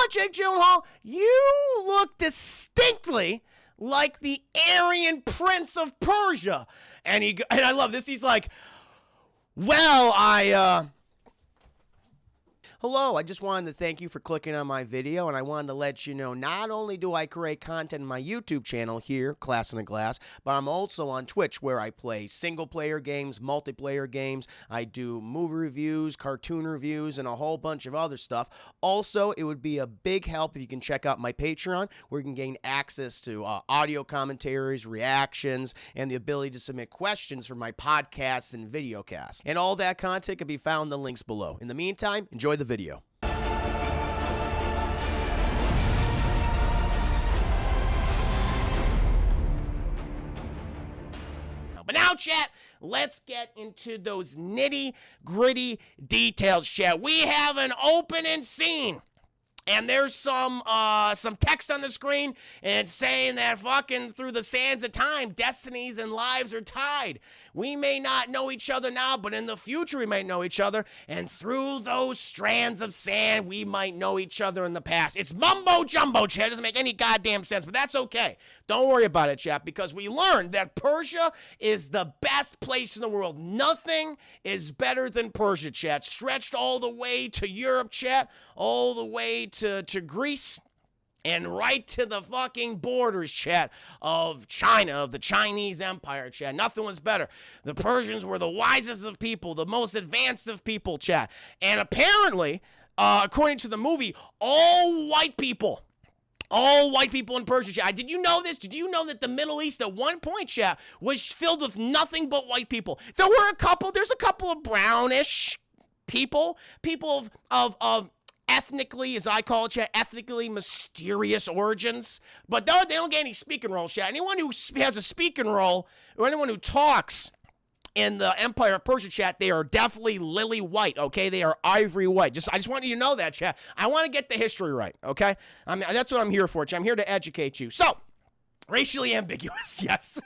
Jake Gyllenhaal, you look distinctly like the Aryan Prince of Persia. And I love this. He's like, well, hello, I just wanted to thank you for clicking on my video, and I wanted to let you know not only do I create content in my YouTube channel here, Class in a Glass, but I'm also on Twitch where I play single-player games, multiplayer games. I do movie reviews, cartoon reviews, and a whole bunch of other stuff. Also, it would be a big help if you can check out my Patreon, where you can gain access to audio commentaries, reactions, and the ability to submit questions for my podcasts and videocasts. And all that content can be found in the links below. In the meantime, enjoy the video. But now, chat, let's get into those nitty-gritty details, chat. We have an opening scene. And there's some text on the screen and saying that fucking through the sands of time, destinies and lives are tied. We may not know each other now, but in the future we might know each other. And through those strands of sand, we might know each other in the past. It's mumbo jumbo, chat. It doesn't make any goddamn sense, but that's okay. Don't worry about it, chat, because we learned that Persia is the best place in the world. Nothing is better than Persia, chat. Stretched all the way to Europe, chat, all the way to Greece, and right to the fucking borders, chat, of China, of the Chinese Empire, chat. Nothing was better. The Persians were the wisest of people, the most advanced of people, chat. And apparently, according to the movie, all white people in Persia, chat. Did you know this? Did you know that the Middle East at one point, chat, was filled with nothing but white people? There's a couple of brownish people of ethnically, as I call it, chat, ethnically mysterious origins. But they don't get any speaking roles, chat. Anyone who has a speaking role, or anyone who talks in the Empire of Persia, chat, they are definitely lily white, okay? They are ivory white. I just want you to know that, chat. I want to get the history right, okay? That's what I'm here for, chat. I'm here to educate you. So, racially ambiguous, yes.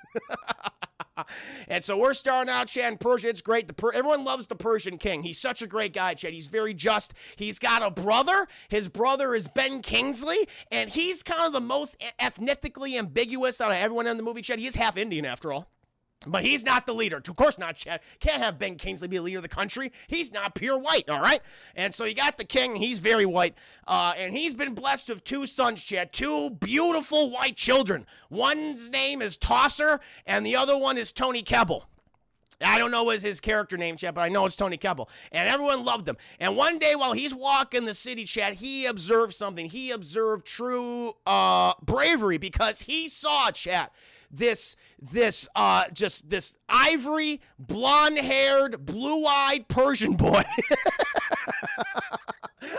And so we're starting out, chat, in Persia. It's great. Everyone loves the Persian king. He's such a great guy, chat. He's very just. He's got a brother. His brother is Ben Kingsley, and he's kind of the most ethnically ambiguous out of everyone in the movie, chat. He is half Indian, after all. But he's not the leader. Of course not, Chad. Can't have Ben Kingsley be the leader of the country. He's not pure white, all right? And so you got the king. He's very white. And he's been blessed with two sons, Chad. Two beautiful white children. One's name is Tosser, and the other one is Tony Kebbell. I don't know what his character name, Chad, but I know it's Tony Kebbell. And everyone loved him. And one day while he's walking the city, Chad, he observed something. He observed true bravery, because he saw, Chad, this ivory, blonde-haired, blue-eyed Persian boy.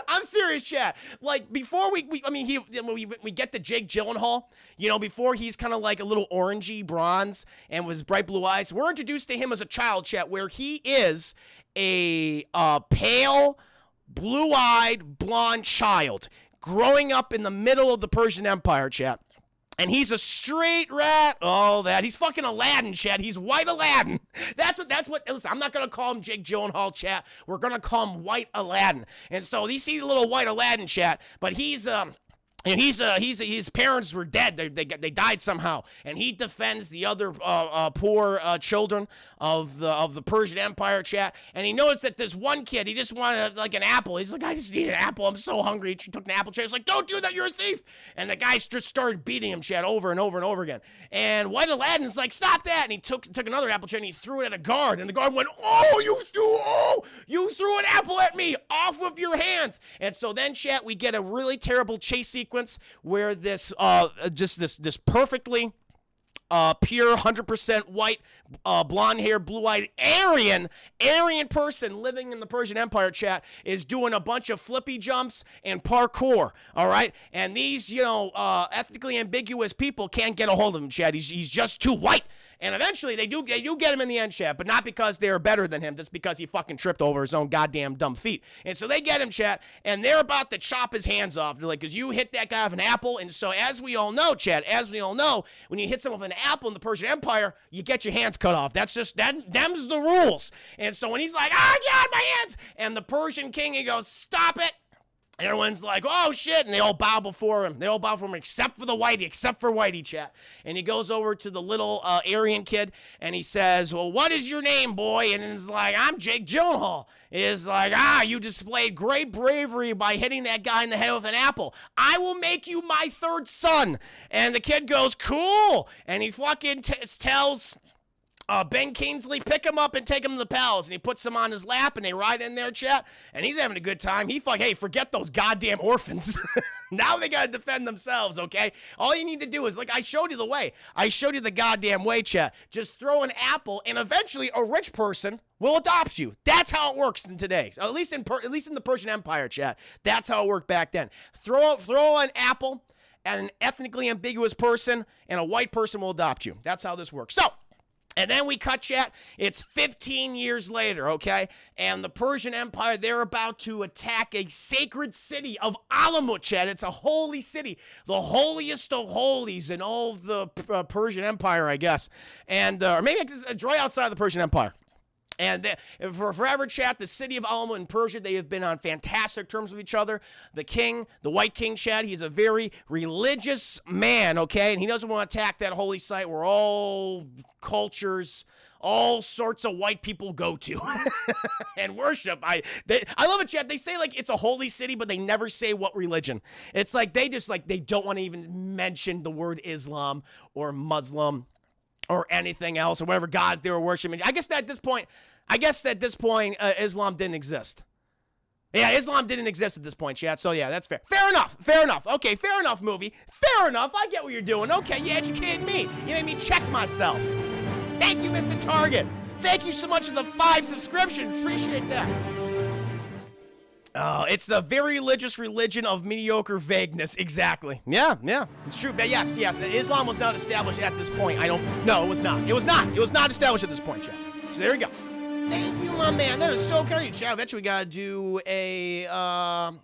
I'm serious, chat. Like, before we get to Jake Gyllenhaal, you know, before he's kind of like a little orangey bronze and with bright blue eyes, we're introduced to him as a child, chat, where he is a pale, blue-eyed, blonde child growing up in the middle of the Persian Empire, chat. And he's a straight rat. Oh, that. He's fucking Aladdin, chat. He's white Aladdin. That's what, listen, I'm not going to call him Jake Gyllenhaal, chat. We're going to call him white Aladdin. And so you see the little white Aladdin, chat, but he's his parents were dead. They died somehow, and he defends the other poor children of the Persian Empire, chat. And he noticed that this one kid, he just wanted like an apple. He's like, I just need an apple. I'm so hungry. He took an apple, chat. He's like, don't do that. You're a thief. And the guy just started beating him, chat, over and over and over again. And white Aladdin's like, stop that. And he took another apple, chat, and he threw it at a guard. And the guard went, you threw an apple at me. Off with your hands. And so then, chat, we get a really terrible chase sequence where this perfectly pure 100% white, blonde hair, blue-eyed Aryan person living in the Persian Empire, chat, is doing a bunch of flippy jumps and parkour, all right? And these, ethnically ambiguous people can't get a hold of him, chat. He's just too white. And eventually, they do get him in the end, chat, but not because they're better than him, just because he fucking tripped over his own goddamn dumb feet. And so they get him, chat, and they're about to chop his hands off. They're like, because you hit that guy with an apple. And so as we all know, chat, when you hit someone with an apple in the Persian Empire, you get your hands cut off. That's just, them's the rules. And so when he's like, God, my hands, and the Persian king, he goes, stop it. Everyone's like, oh, shit, and they all bow before him. They all bow before him, except for Whitey, chat. And he goes over to the little Aryan kid, and he says, well, what is your name, boy? And he's like, I'm Jake Gyllenhaal. Is like, you displayed great bravery by hitting that guy in the head with an apple. I will make you my third son. And the kid goes, cool. And he fucking tells Ben Kingsley, pick him up and take him to the palace. And he puts him on his lap, and they ride in there, chat. And he's having a good time. Hey, forget those goddamn orphans. Now they gotta defend themselves, okay? All you need to do is, like, I showed you the way. I showed you the goddamn way, chat. Just throw an apple, and eventually a rich person will adopt you. That's how it works in today. At least in the Persian Empire, chat. That's how it worked back then. Throw an apple at an ethnically ambiguous person, and a white person will adopt you. That's how this works. So, and then we cut, chat. It's 15 years later, okay? And the Persian Empire, they're about to attack a sacred city of Alamut, chat. It's a holy city, the holiest of holies in all of the Persian Empire, I guess. And, or maybe it's right outside the Persian Empire. And for forever, chat, the city of Alamut in Persia, they have been on fantastic terms with each other. The king, the White King, chat, he's a very religious man, okay? And he doesn't want to attack that holy site where all cultures, all sorts of white people go to and worship. I love it, chat. They say, like, it's a holy city, but they never say what religion. It's like they don't want to even mention the word Islam or Muslim or anything else, or whatever gods they were worshiping. I guess at this point, Islam didn't exist. Yeah, Islam didn't exist at this point, chat. So yeah, that's fair. Fair enough. Okay, fair enough, movie. Fair enough. I get what you're doing. Okay, you educated me. You made me check myself. Thank you, Mr. Target. Thank you so much for the 5 subscriptions. Appreciate that. It's the very religious religion of mediocre vagueness. Exactly. Yeah, it's true. But yes, Islam was not established at this point. No, it was not. It was not established at this point, chat. So there we go. Thank you, my man. That is so kind of you, chat. I bet you we gotta do a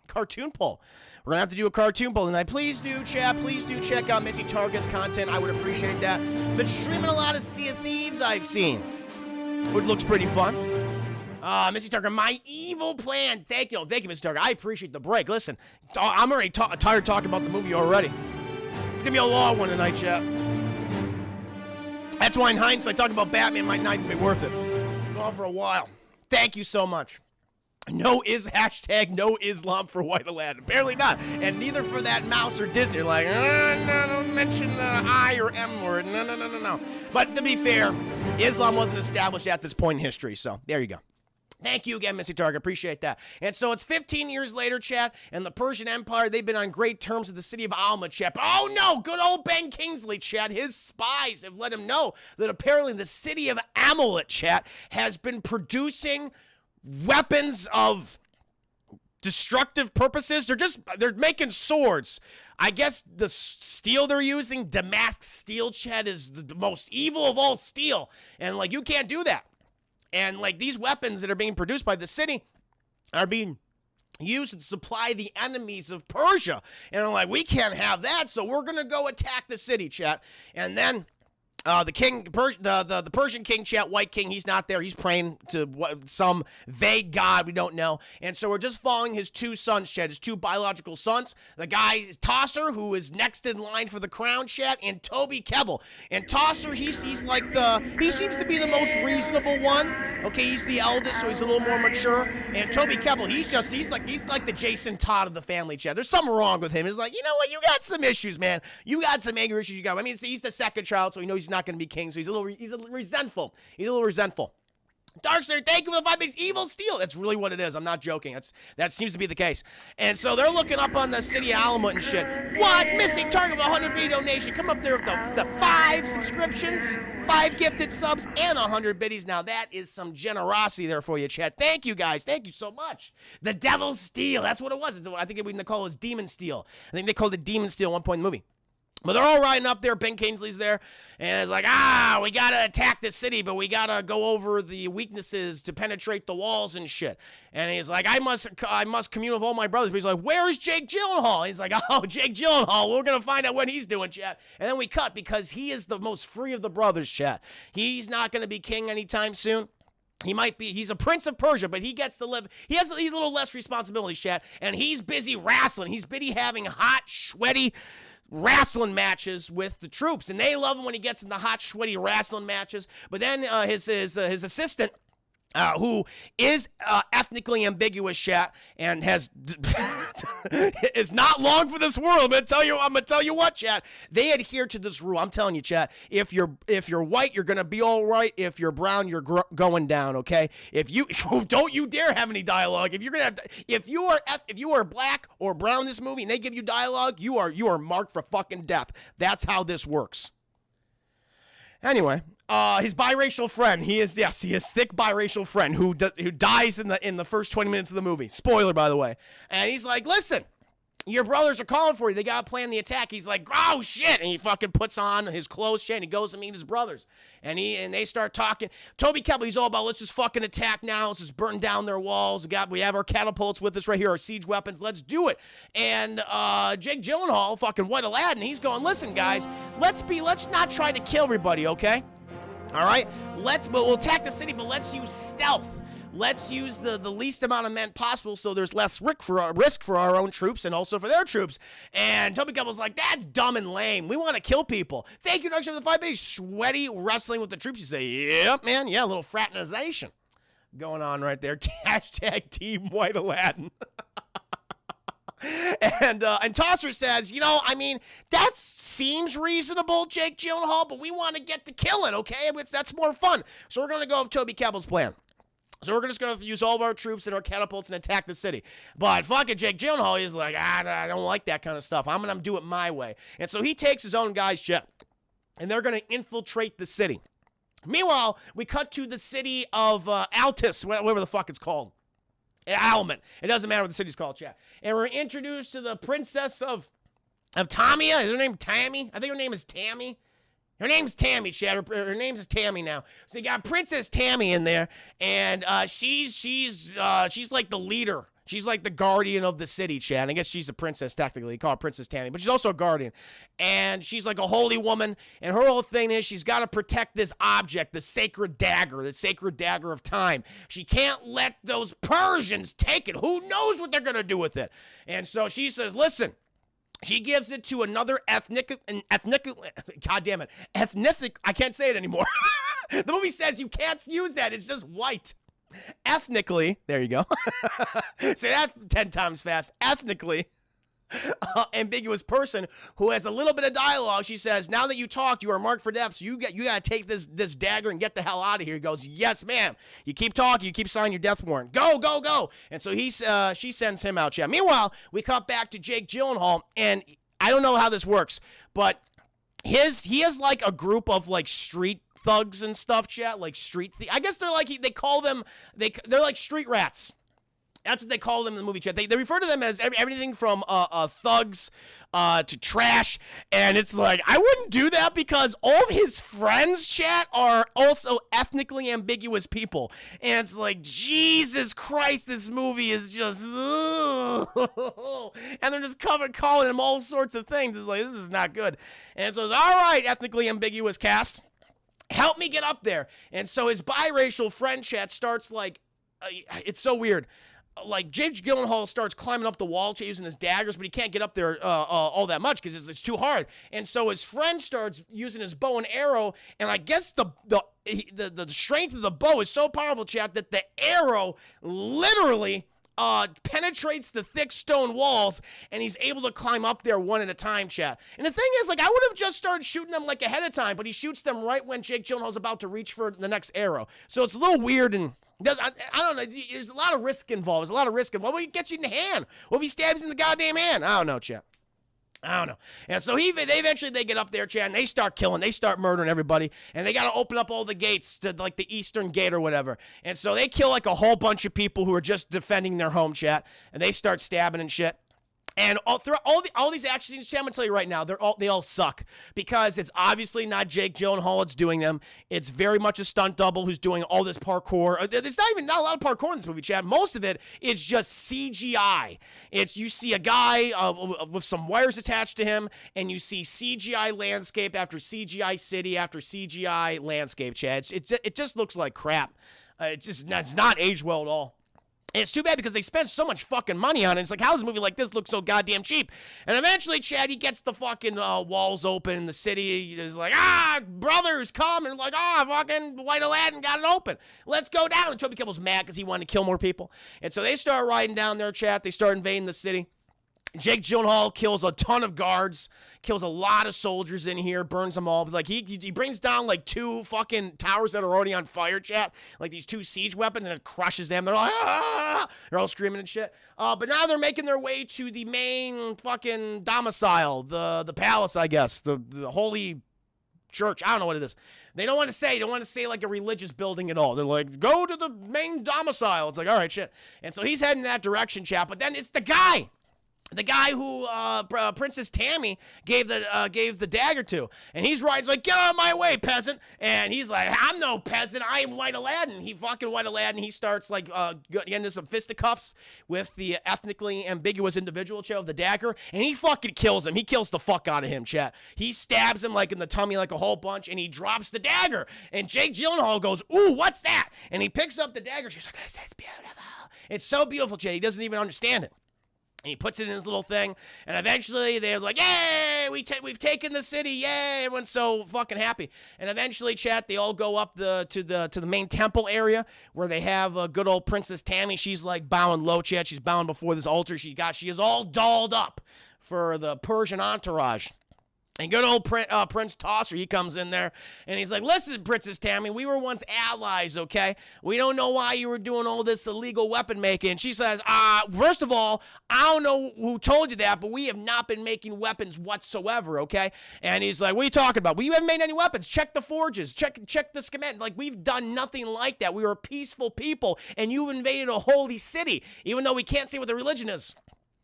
cartoon poll. We're gonna have to do a cartoon poll tonight. Please do, chat. Please do check out Missy Target's content. I would appreciate that. Been streaming a lot of Sea of Thieves I've seen, which looks pretty fun. Missy Target, my evil plan. Thank you, Missy Target. I appreciate the break. Listen, I'm already tired talking about the movie already. It's gonna be a long one tonight, chat. That's why in hindsight, talking about Batman might not even be worth it. Go on for a while. Thank you so much. No Islam for White Aladdin. Apparently not. And neither for that mouse or Disney. You're like, no, don't mention the I or M word. No. But to be fair, Islam wasn't established at this point in history. So there you go. Thank you again, Missy Target. Appreciate that. And so it's 15 years later, chat, and the Persian Empire, they've been on great terms with the city of Alamut, chat. But oh no, good old Ben Kingsley, chat. His spies have let him know that apparently the city of Amalek, chat, has been producing weapons of destructive purposes. They're making swords. I guess the steel they're using, Damask steel, chat, is the most evil of all steel. And like, you can't do that. And, like, these weapons that are being produced by the city are being used to supply the enemies of Persia. And I'm like, we can't have that, so we're going to go attack the city, chat. And then the Persian king, chat, White King, he's not there. He's praying to some vague god we don't know. And so we're just following his 2 sons, chat, his 2 biological sons. The guy, Tosser, who is next in line for the crown, chat, and Toby Kebbell. And Tosser, he seems to be the most reasonable one. Okay, he's the eldest, so he's a little more mature. And Toby Kebbell, he's like the Jason Todd of the family, chat. There's something wrong with him. He's like, you know what, you got some issues, man. You got some anger issues you got. I mean, he's the second child, so he knows he's not going to be king, so he's a little resentful. Darkster, thank you for the 5 bits. Evil steel. That's really what it is. I'm not joking. That seems to be the case. And so they're looking up on the city of Alamut and shit. What? Missing target of 100 biddy donation. Come up there with the 5 subscriptions, 5 gifted subs, and 100 biddies. Now that is some generosity there for you, chat. Thank you, guys. Thank you so much. The Devil's Steel. That's what it was. I think we call it Demon Steel. I think they called it Demon Steel at one point in the movie. But they're all riding up there. Ben Kingsley's there. And it's like, we got to attack the city, but we got to go over the weaknesses to penetrate the walls and shit. And he's like, I must commune with all my brothers. But he's like, where's Jake Gyllenhaal? He's like, oh, Jake Gyllenhaal. We're going to find out what he's doing, chat. And then we cut because he is the most free of the brothers, chat. He's not going to be king anytime soon. he's a prince of Persia, but he gets to live, he's a little less responsibility, chat, and he's busy wrestling. He's busy having hot, sweaty wrestling matches with the troops, and they love him when he gets in the hot, sweaty wrestling matches. But then his assistant, who is ethnically ambiguous, chat, and has is not long for this world. I'm gonna tell you what, chat. They adhere to this rule. I'm telling you, chat. If you're white, you're gonna be all right. If you're brown, you're going down. Okay. If you don't you dare have any dialogue. If you're gonna have, if you are black or brown in this movie and they give you dialogue, you are marked for fucking death. That's how this works. Anyway, his biracial friend, he is thick biracial friend who dies in the first 20 minutes of the movie. Spoiler, by the way. And he's like, listen, your brothers are calling for you. They got to plan the attack. He's like, oh, shit. And he fucking puts on his clothes, shit, and he goes to meet his brothers. And they start talking. Toby Kebbell, he's all about, let's just fucking attack now. Let's just burn down their walls. We have our catapults with us right here, our siege weapons. Let's do it. And Jake Gyllenhaal, fucking White Aladdin, he's going, listen, guys, let's not try to kill everybody, okay? All right? We'll attack the city, but let's use stealth. Let's use the least amount of men possible so there's less risk for our own troops and also for their troops. And Toby Kebbell's like, that's dumb and lame. We want to kill people. Thank you, Direction of the 5 Days. Sweaty wrestling with the troops. You say, yep, man. Yeah, a little fraternization going on right there. Hashtag Team White Aladdin. And Tosser says, I mean, that seems reasonable, Jake Gyllenhaal, but we want to get to killing, okay? That's more fun. So we're going to go with Toby Kebbell's plan. So we're just going to use all of our troops and our catapults and attack the city. But fucking Jake Gyllenhaal is like, I don't like that kind of stuff. I'm going to do it my way. And so he takes his own guys' jet, and they're going to infiltrate the city. Meanwhile, we cut to the city of Altus, whatever the fuck it's called. Alman. It doesn't matter what the city's called, chat. And we're introduced to the princess of Tamia. Is her name Tammy? I think her name is Tammy. Her name's Tammy, chat. Her name's Tammy now. So you got Princess Tammy in there, and she's like the leader. She's like the guardian of the city, chat. I guess she's a princess, technically. You call her Princess Tammy, but she's also a guardian. And she's like a holy woman, and her whole thing is she's got to protect this object, the sacred dagger of time. She can't let those Persians take it. Who knows what they're going to do with it? And so she says, listen, she gives it to another ethnic, God damn it, I can't say it anymore. The movie says you can't use that. It's just white. Ethnically, there you go. Say that 10 times fast. Ethnically ambiguous person who has a little bit of dialogue. She says, now that you talked, you are marked for death, so you got to take this dagger and get the hell out of here. He goes, yes, ma'am. You keep talking, you keep signing your death warrant. Go, go, go. And so she sends him out, chat. Meanwhile, we cut back to Jake Gyllenhaal, and I don't know how this works, but he has like a group of like street thugs and stuff, chat, like I guess they're like, they call them, they're like street rats. That's what they call them in the movie, chat. They refer to them as everything from thugs to trash. And it's like, I wouldn't do that because all of his friends, chat, are also ethnically ambiguous people. And it's like, Jesus Christ, this movie is just, ugh. And they're just calling him all sorts of things. It's like, this is not good. And so it's, all right, ethnically ambiguous cast, help me get up there. And so his biracial friend, chat, starts like, it's so weird. Like, Jake Gyllenhaal starts climbing up the wall using his daggers, but he can't get up there all that much because it's too hard. And so his friend starts using his bow and arrow, and I guess the strength of the bow is so powerful, chat, that the arrow literally penetrates the thick stone walls, and he's able to climb up there one at a time, chat. And the thing is, like, I would have just started shooting them like ahead of time, but he shoots them right when Jake Gyllenhaal's about to reach for the next arrow. So it's a little weird and I don't know. There's a lot of risk involved. There's a lot of risk involved. What if he gets you in the hand? What if he stabs you in the goddamn hand? I don't know, chat. I don't know. And so they eventually get up there, chat, and they start killing. They start murdering everybody. And they got to open up all the gates to, like, the eastern gate or whatever. And so they kill, like, a whole bunch of people who are just defending their home, chat. And they start stabbing and shit. And throughout all these action scenes, I'm gonna tell you right now, they all suck because it's obviously not Jake Gyllenhaal that's doing them. It's very much a stunt double who's doing all this parkour. There's not a lot of parkour in this movie, Chad. Most of it is just CGI. You see a guy with some wires attached to him, and you see CGI landscape after CGI city after CGI landscape, Chad. It just looks like crap. It's not aged well at all. And it's too bad because they spent so much fucking money on it. It's like, how does a movie like this look so goddamn cheap? And eventually, Chad, he gets the fucking walls open in the city. He's like, brothers, come. And like, fucking White Aladdin got it open. Let's go down. And Toby Kebbell's mad because he wanted to kill more people. And so they start riding down there, Chad. They start invading the city. Jake Gyllenhaal kills a ton of guards, kills a lot of soldiers in here, burns them all. But like he brings down like 2 fucking towers that are already on fire, chat. Like these 2 siege weapons, and it crushes them. They're like, they're all screaming and shit. But now they're making their way to the main fucking domicile, the palace, I guess, the holy church. I don't know what it is. They don't want to say like a religious building at all. They're like, go to the main domicile. It's like, all right, shit. And so he's heading that direction, chat. But then it's the guy who Princess Tammy gave the dagger to, and he's right. He's like, get out of my way, peasant. And he's like, I'm no peasant. I am White Aladdin. He fucking White Aladdin. He starts like getting into some fisticuffs with the ethnically ambiguous individual, chat, of the dagger, and he fucking kills him. He kills the fuck out of him, chat. He stabs him like in the tummy like a whole bunch, and he drops the dagger. And Jake Gyllenhaal goes, ooh, what's that? And he picks up the dagger. She's like, this is beautiful. It's so beautiful, chat. He doesn't even understand it. And he puts it in his little thing, and eventually they're like, yay, we've taken the city, yay, everyone's so fucking happy. And eventually, chat, they all go up to the main temple area where they have good old Princess Tammy. She's like bowing low, chat. She's bowing before this altar she is all dolled up for the Persian entourage. And good old Prince Tosser, he comes in there, and he's like, listen, Princess Tammy, we were once allies, okay? We don't know why you were doing all this illegal weapon making. And she says, first of all, I don't know who told you that, but we have not been making weapons whatsoever, okay? And he's like, what are you talking about? We haven't made any weapons. Check the forges. Check the schematic. Like, we've done nothing like that. We were a peaceful people, and you've invaded a holy city, even though we can't say what the religion is,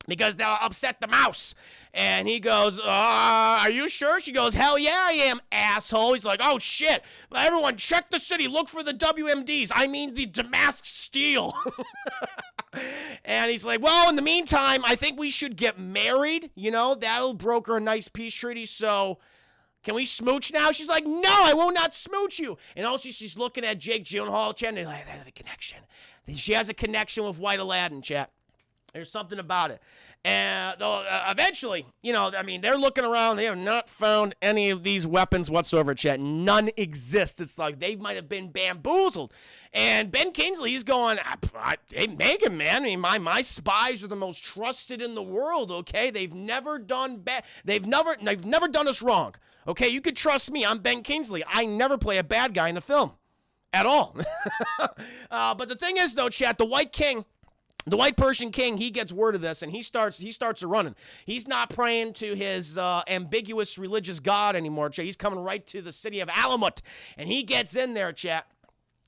because they'll upset the mouse. And he goes, are you sure? She goes, hell yeah, I am, asshole. He's like, oh, shit. Everyone, check the city. Look for the WMDs. I mean the Damascus Steel. And he's like, well, in the meantime, I think we should get married. You know, that'll broker a nice peace treaty. So can we smooch now? She's like, no, I will not smooch you. And also she's looking at Jake Gyllenhaal, chat, and they're like, they have a connection. She has a connection with White Aladdin, chat. There's something about it. And eventually, you know, I mean, they're looking around. They have not found any of these weapons whatsoever, chat. None exist. It's like they might have been bamboozled. And Ben Kingsley, he's going, hey, Megan, man. I mean, my spies are the most trusted in the world, okay? They've never done bad. They've never done us wrong, okay? You could trust me. I'm Ben Kingsley. I never play a bad guy in a film at all. But the thing is, though, chat, the White Persian king, he gets word of this, and he starts running. He's not praying to his ambiguous religious god anymore, chat. He's coming right to the city of Alamut, and he gets in there, chat.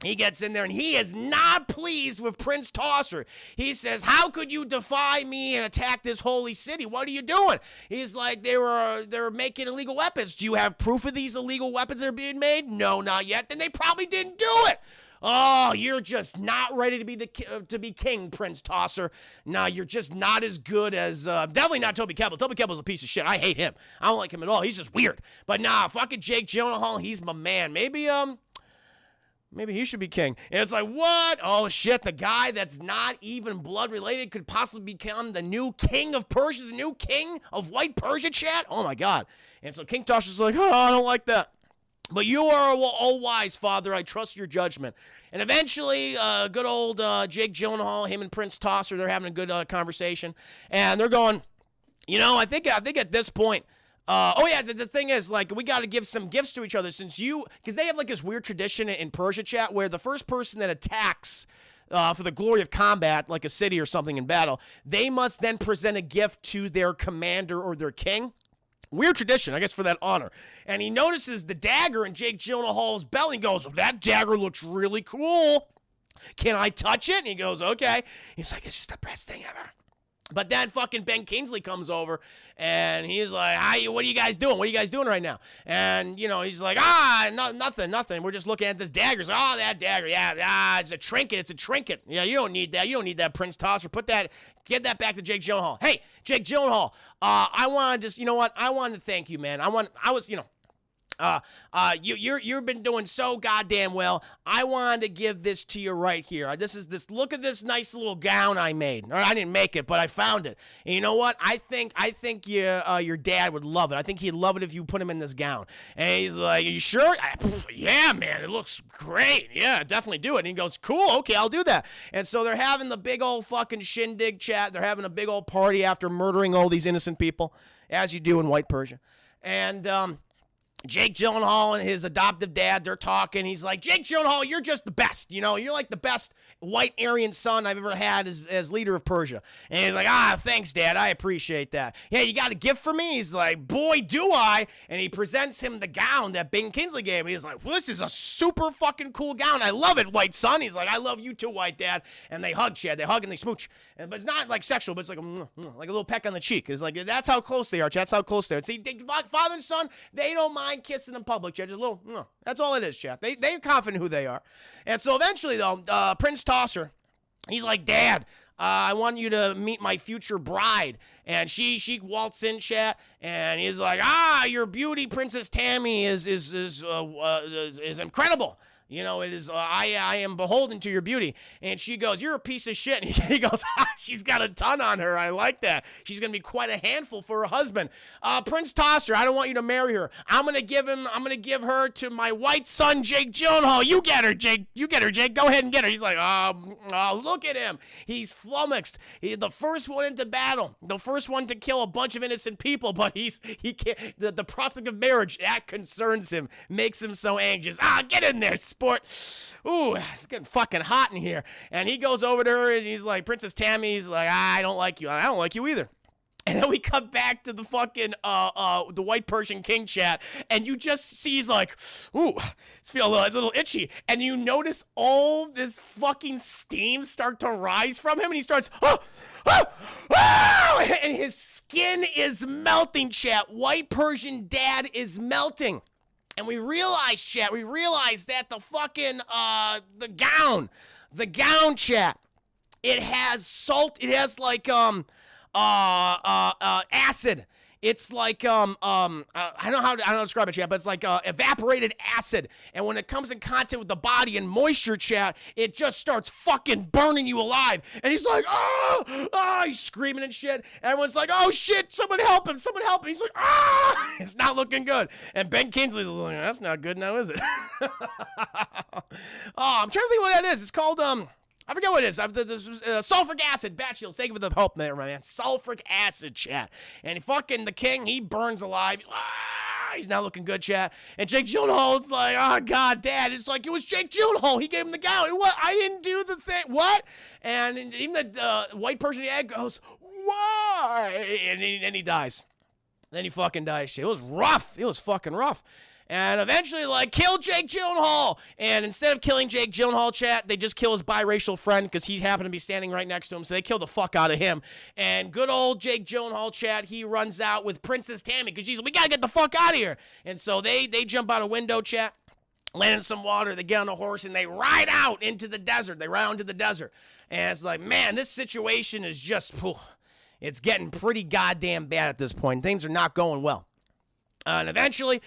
He gets in there, and he is not pleased with Prince Tosser. He says, how could you defy me and attack this holy city? What are you doing? He's like, they're making illegal weapons. Do you have proof of these illegal weapons that are being made? No, not yet. Then they probably didn't do it. Oh, you're just not ready to be king, Prince Tosser. No, you're just not as good as, definitely not Toby Kebbell. Toby Kebbell's a piece of shit. I hate him. I don't like him at all. He's just weird. But nah, fucking Jake Gyllenhaal, he's my man. Maybe he should be king. And it's like, what? Oh, shit, the guy that's not even blood related could possibly become the new king of Persia, the new king of White Persia, chat? Oh, my God. And so King Tosser's like, oh, I don't like that. But you are all wise, Father. I trust your judgment. And eventually, good old Jake Gyllenhaal, him and Prince Tosser, they're having a good conversation. And they're going, you know, I think at this point, the thing is, like, we got to give some gifts to each other because they have, like, this weird tradition in Persia, chat, where the first person that attacks for the glory of combat, like a city or something in battle, they must then present a gift to their commander or their king. Weird tradition, I guess, for that honor. And he notices the dagger in Jake Gyllenhaal's belly and goes, that dagger looks really cool. Can I touch it? And he goes, okay. He's like, it's just the best thing ever. But then fucking Ben Kingsley comes over, and he's like, what are you guys doing? What are you guys doing right now? And, you know, he's like, nothing. We're just looking at this dagger. He's like, that dagger, yeah, it's a trinket. Yeah, you don't need that, Prince Tosser. Get that back to Jake Gyllenhaal. Hey, Jake Gyllenhaal, I want to just, you know what? I wanted to thank you, man. I You've been doing so goddamn well. I wanted to give this to you right here. Look at this nice little gown I made. Or I didn't make it, but I found it. And you know what? I think your dad would love it. I think he'd love it if you put him in this gown. And he's like, "Are you sure?" Yeah, man, it looks great. Yeah, definitely do it. And he goes, "Cool, okay, I'll do that." And so they're having the big old fucking shindig chat. They're having a big old party after murdering all these innocent people, as you do in White Persia. And Jake Gyllenhaal and his adoptive dad, they're talking. He's like, "Jake Gyllenhaal, you're just the best. You know, you're like the best white Aryan son I've ever had as leader of Persia." And he's like, "Thanks, Dad. I appreciate that. Yeah, you got a gift for me?" He's like, "Boy, do I." And he presents him the gown that Ben Kingsley gave him. He's like, "Well, this is a super fucking cool gown. I love it, white son." He's like, "I love you too, white dad." And they hug, Chad. They hug and they smooch. But it's not like sexual, but it's like a little peck on the cheek. It's like, that's how close they are, Chad. That's how close they are. See, father and son, they don't mind kissing in public, Chad. Just a little, that's all it is, Chad. They're confident who they are. And so eventually, though, Prince Tosser, he's like, "Dad, I want you to meet my future bride." And she waltz in, chat, and he's like, "Your beauty, Princess Tammy, is incredible. You know, it is, I am beholden to your beauty." And she goes, "You're a piece of shit." And he goes, "She's got a ton on her. I like that. She's going to be quite a handful for her husband. Prince Tosser, I don't want you to marry her. I'm going to give her to my white son, Jake Gyllenhaal. You get her, Jake. Go ahead and get her." He's like, look at him. He's flummoxed. He's the first one into battle, the first one to kill a bunch of innocent people, but he can't, the prospect of marriage, that concerns him, makes him so anxious. Get in there, sport. Ooh, it's getting fucking hot in here. And he goes over to her and he's like, "Princess Tammy," he's like, "I don't like you. I don't like you either." And then we come back to the fucking, the White Persian King chat, and you just see he's like, "Ooh, it's feeling a little itchy." And you notice all this fucking steam start to rise from him, and he starts, and his skin is melting, chat. White Persian dad is melting. And we realize, chat, that the fucking, the gown, chat, it has salt, it has like, acid. It's like, I don't know how to describe it, chat, but it's like evaporated acid. And when it comes in contact with the body and moisture, chat, it just starts fucking burning you alive. And he's like, he's screaming and shit. And everyone's like, "Oh shit, someone help him. He's like, it's not looking good. And Ben Kingsley's like, "That's not good now, is it?" I'm trying to think what that is. It's called, I forget what it is. Sulfuric acid. Bat shields. Thank you for the help there, man. Sulfuric acid, chat. And fucking the king, he burns alive. He's not looking good, chat. And Jake Gyllenhaal's like, "Oh, God, Dad." It's like, it was Jake Gyllenhaal. He gave him the gown. What? I didn't do the thing. What? And even the White Persian dad goes, "Why?" And he dies. Then he fucking dies, shit. It was rough. It was fucking rough. And eventually, like, kill Jake Gyllenhaal. And instead of killing Jake Gyllenhaal, chat, they just kill his biracial friend because he happened to be standing right next to him. So they kill the fuck out of him. And good old Jake Gyllenhaal, chat, he runs out with Princess Tammy because she's like, "We got to get the fuck out of here." And so they jump out a window, chat, land in some water. They get on a horse and they ride out into the desert. And it's like, man, this situation is just, it's getting pretty goddamn bad at this point. Things are not going well. And eventually,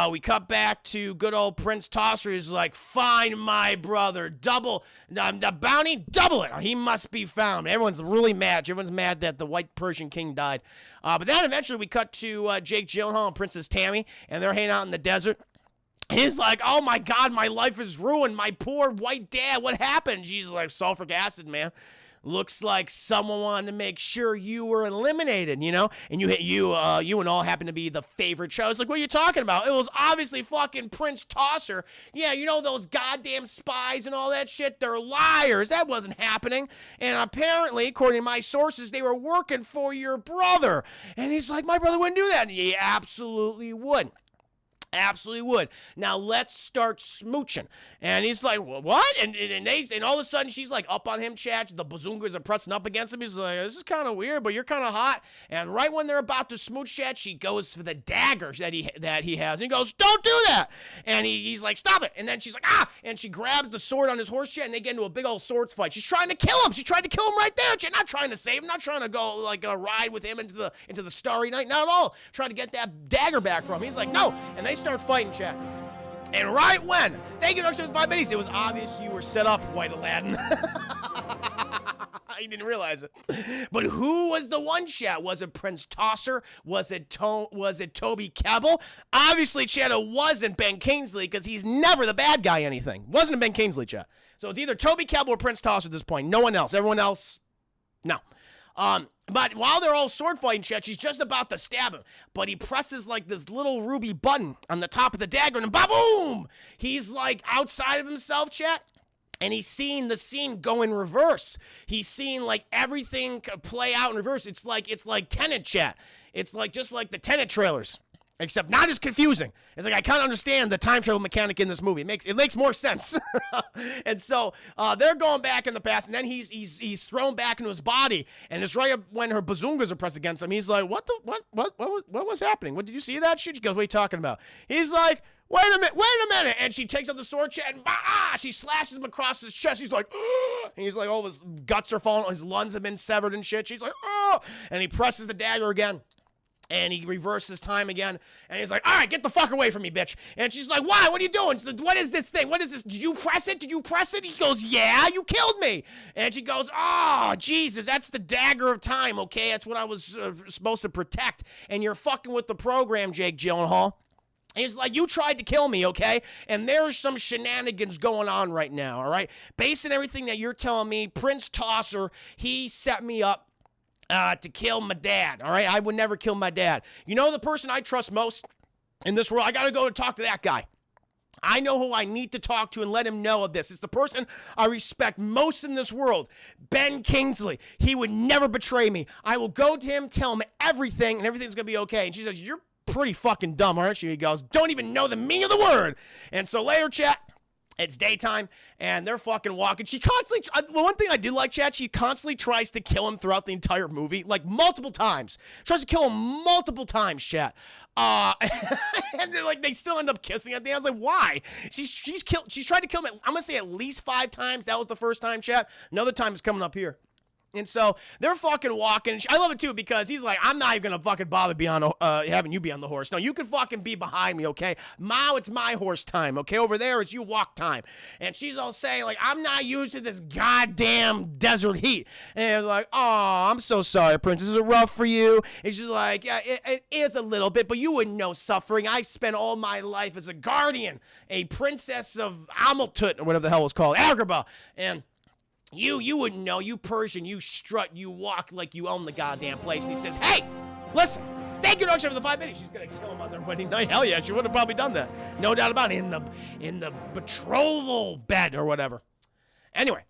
we cut back to good old Prince Tosser. He's like, "Find my brother. Double the bounty. Double it. He must be found." Everyone's really mad. Everyone's mad that the White Persian King died. But then eventually we cut to Jake Gyllenhaal and Princess Tammy, and they're hanging out in the desert. He's like, "Oh my God, my life is ruined. My poor white dad. What happened?" She's like, "Sulfuric acid, man. Looks like someone wanted to make sure you were eliminated, you know? And you and all happen to be the favorite show." It's like, "What are you talking about?" It was obviously fucking Prince Tosser. Yeah, you know those goddamn spies and all that shit? They're liars. That wasn't happening. And apparently, according to my sources, they were working for your brother. And he's like, "My brother wouldn't do that." And he absolutely would. Absolutely would. Now let's start smooching. And he's like, "What?" And all of a sudden she's like up on him, chat. The bazungas are pressing up against him. He's like, "This is kind of weird, but you're kind of hot." And right when they're about to smooch, chat, she goes for the dagger that he has. And he goes, "Don't do that." And he's like, "Stop it." And then she's like, "Ah!" And she grabs the sword on his horse, chat, and they get into a big old swords fight. She's trying to kill him. She tried to kill him right there, chat. Not trying to save him. Not trying to go like ride with him into the starry night. Not at all. Trying to get that dagger back from him. He's like, "No." And they start start fighting, chat. And right when they get Dark Side of the 5 minutes, it was obvious you were set up, White Aladdin. I didn't realize it. But who was the one, chat? Was it Prince Tosser? Was it Toby Kebbell? Obviously, chat, it wasn't Ben Kingsley, because he's never the bad guy anything. Wasn't Ben Kingsley, chat. So it's either Toby Kebbell or Prince Tosser at this point. No one else. Everyone else, no. But while they're all sword fighting, chat, she's just about to stab him. But he presses like this little ruby button on the top of the dagger, and ba-boom! He's like outside of himself, chat. And he's seeing the scene go in reverse. He's seeing like everything play out in reverse. It's like Tenet, chat. It's like just like the Tenet trailers, except not as confusing. It's like I kind of understand the time travel mechanic in this movie. It makes more sense. And so they're going back in the past, and then he's thrown back into his body, and it's right when her bazungas are pressed against him. He's like, what was happening? What, did you see that shit? She goes, what are you talking about? He's like, wait a minute, and she takes out the sword, chat, and she slashes him across his chest. He's like, and he's like, all his guts are falling, his lungs have been severed and shit. She's like, and he presses the dagger again. And he reverses time again. And he's like, all right, get the fuck away from me, bitch. And she's like, why? What are you doing? She's like, what is this thing? What is this? Did you press it? Did you press it? He goes, yeah, you killed me. And she goes, oh, Jesus, that's the dagger of time, okay? That's what I was supposed to protect. And you're fucking with the program, Jake Gyllenhaal. And he's like, you tried to kill me, okay? And there's some shenanigans going on right now, all right? Based on everything that you're telling me, Prince Tosser, he set me up to kill my dad, all right? I would never kill my dad. You know the person I trust most in this world? I got to go and talk to that guy. I know who I need to talk to and let him know of this. It's the person I respect most in this world, Ben Kingsley. He would never betray me. I will go to him, tell him everything, and everything's going to be okay. And she says, you're pretty fucking dumb, aren't you? He goes, don't even know the meaning of the word. And so later, chat, it's daytime, and they're fucking walking. She constantly, one thing I did like, chat, she constantly tries to kill him throughout the entire movie, like multiple times. Tries to kill him multiple times, chat. And they're like, they still end up kissing at the end. I was like, why? She's tried to kill him, I'm gonna say at least 5 times. That was the first time, chat. Another time is coming up here. And so they're fucking walking. I love it too because he's like, I'm not even gonna fucking bother having you be on the horse. No, you can fucking be behind me, okay? Mao, it's my horse time, okay? Over there, it's you walk time. And she's all saying like, I'm not used to this goddamn desert heat. And it's like, oh, I'm so sorry, Princess. Is it rough for you? And she's like, yeah, it is a little bit, but you wouldn't know suffering. I spent all my life as a guardian, a princess of Amaltut, or whatever the hell it was called, Agrabah. And you wouldn't know. You Persian, you strut, you walk like you own the goddamn place. And he says, hey, listen, thank you, Darkseid, for the 5 minutes. She's gonna kill him on their wedding night. Hell yeah, she would have probably done that. No doubt about it. In the betrothal bed or whatever. Anyway,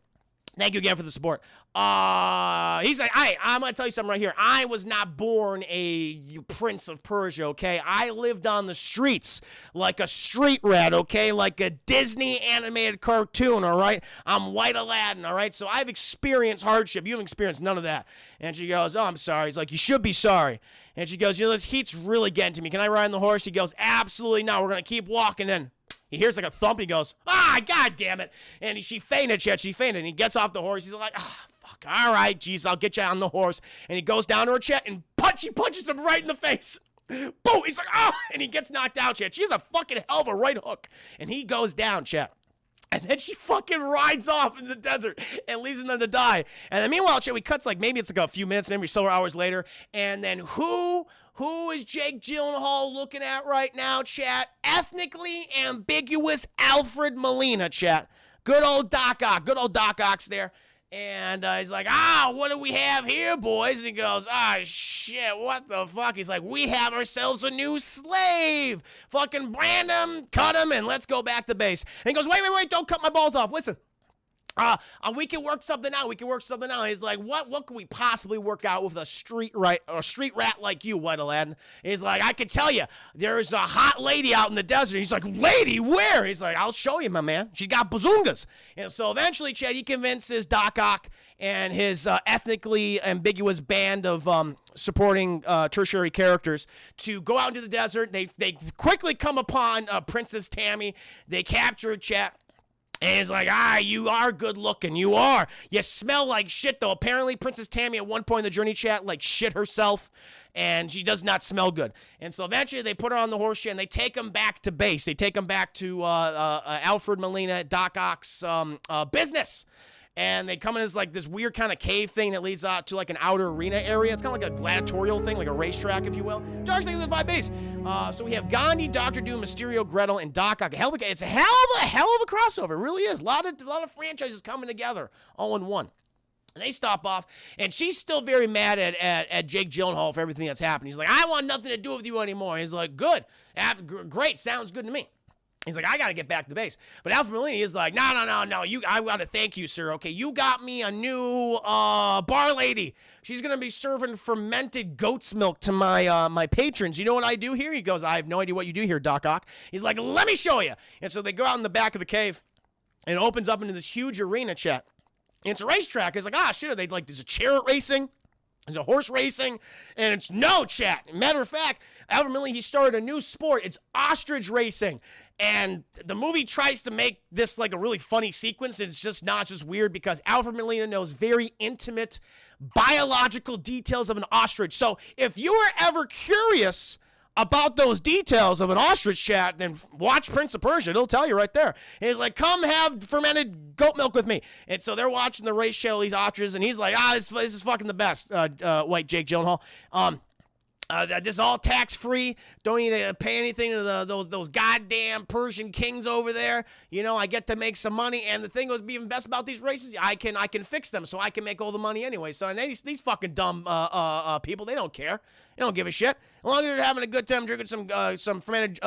thank you again for the support. He's like, I'm gonna tell you something right here. I was not born a prince of Persia, okay? I lived on the streets like a street rat, okay? Like a Disney animated cartoon, all right? I'm White Aladdin, all right? So I've experienced hardship. You haven't experienced none of that. And she goes, oh, I'm sorry. He's like, you should be sorry. And she goes, you know, this heat's really getting to me. Can I ride on the horse? He goes, absolutely not. We're gonna keep walking. Then he hears like a thump. He goes, god damn it. And she fainted, Chet. She fainted. And he gets off the horse. He's like, fuck. All right, geez, I'll get you on the horse. And he goes down to her, Chet, and she punches him right in the face. Boom. He's like, and he gets knocked out, Chet. She has a fucking hell of a right hook. And he goes down, Chet. And then she fucking rides off in the desert and leaves him to die. And then meanwhile, Chet, we cuts like maybe it's like a few minutes, maybe several hours later. And then who is Jake Gyllenhaal looking at right now, chat? Ethnically ambiguous Alfred Molina, chat. Good old Doc Ock. Good old Doc Ock's there. And he's like, what do we have here, boys? And he goes, shit, what the fuck? He's like, we have ourselves a new slave. Fucking brand him, cut him, and let's go back to base. And he goes, wait, don't cut my balls off. Listen. We can work something out. He's like, what can we possibly work out with a street rat like you, White Aladdin? He's like, I can tell you, there's a hot lady out in the desert. He's like, lady, where? He's like, I'll show you, my man. She's got bazungas. And so eventually, Chad, he convinces Doc Ock and his ethnically ambiguous band of supporting tertiary characters to go out into the desert. They quickly come upon Princess Tammy. They capture Chat. And he's like, you are good looking. You smell like shit, though. Apparently, Princess Tammy at one point in the journey chat, like, shit herself, and she does not smell good. And so eventually they put her on the horse shit, and they take him back to base. They take him back to Alfred Molina, Doc Ock's business. And they come in as like this weird kind of cave thing that leads out to like an outer arena area. It's kind of like a gladiatorial thing, like a racetrack, if you will. Dark Things in 5 base. So we have Gandhi, Dr. Doom, Mysterio, Gretel, and Doc Ock. It's a hell of a crossover. It really is. A lot of franchises coming together all in one. And they stop off, and she's still very mad at Jake Gyllenhaal for everything that's happened. He's like, I want nothing to do with you anymore. He's like, good. Great. Sounds good to me. He's like, I got to get back to the base. But Alfred Molina is like, no. I got to thank you, sir. Okay, you got me a new bar lady. She's going to be serving fermented goat's milk to my patrons. You know what I do here? He goes, I have no idea what you do here, Doc Ock. He's like, let me show you. And so they go out in the back of the cave, and it opens up into this huge arena, chat. And it's a racetrack. It's like, shit, are they like, there's a chariot racing? There's a horse racing, and it's no chat. Matter of fact, Alfred Molina, he started a new sport. It's ostrich racing. And the movie tries to make this like a really funny sequence. It's just not just weird because Alfred Molina knows very intimate biological details of an ostrich. So if you were ever curious about those details of an ostrich, chat, then watch Prince of Persia. It'll tell you right there. And he's like, come have fermented goat milk with me. And so they're watching the race show, these ostriches, and he's like, this is fucking the best, white Jake Gyllenhaal. This is all tax-free. Don't need to pay anything to those goddamn Persian kings over there. You know, I get to make some money. And the thing was even best about these races, I can fix them so I can make all the money anyway. So and these fucking dumb people, they don't care. They don't give a shit. As long as they're having a good time drinking some fermented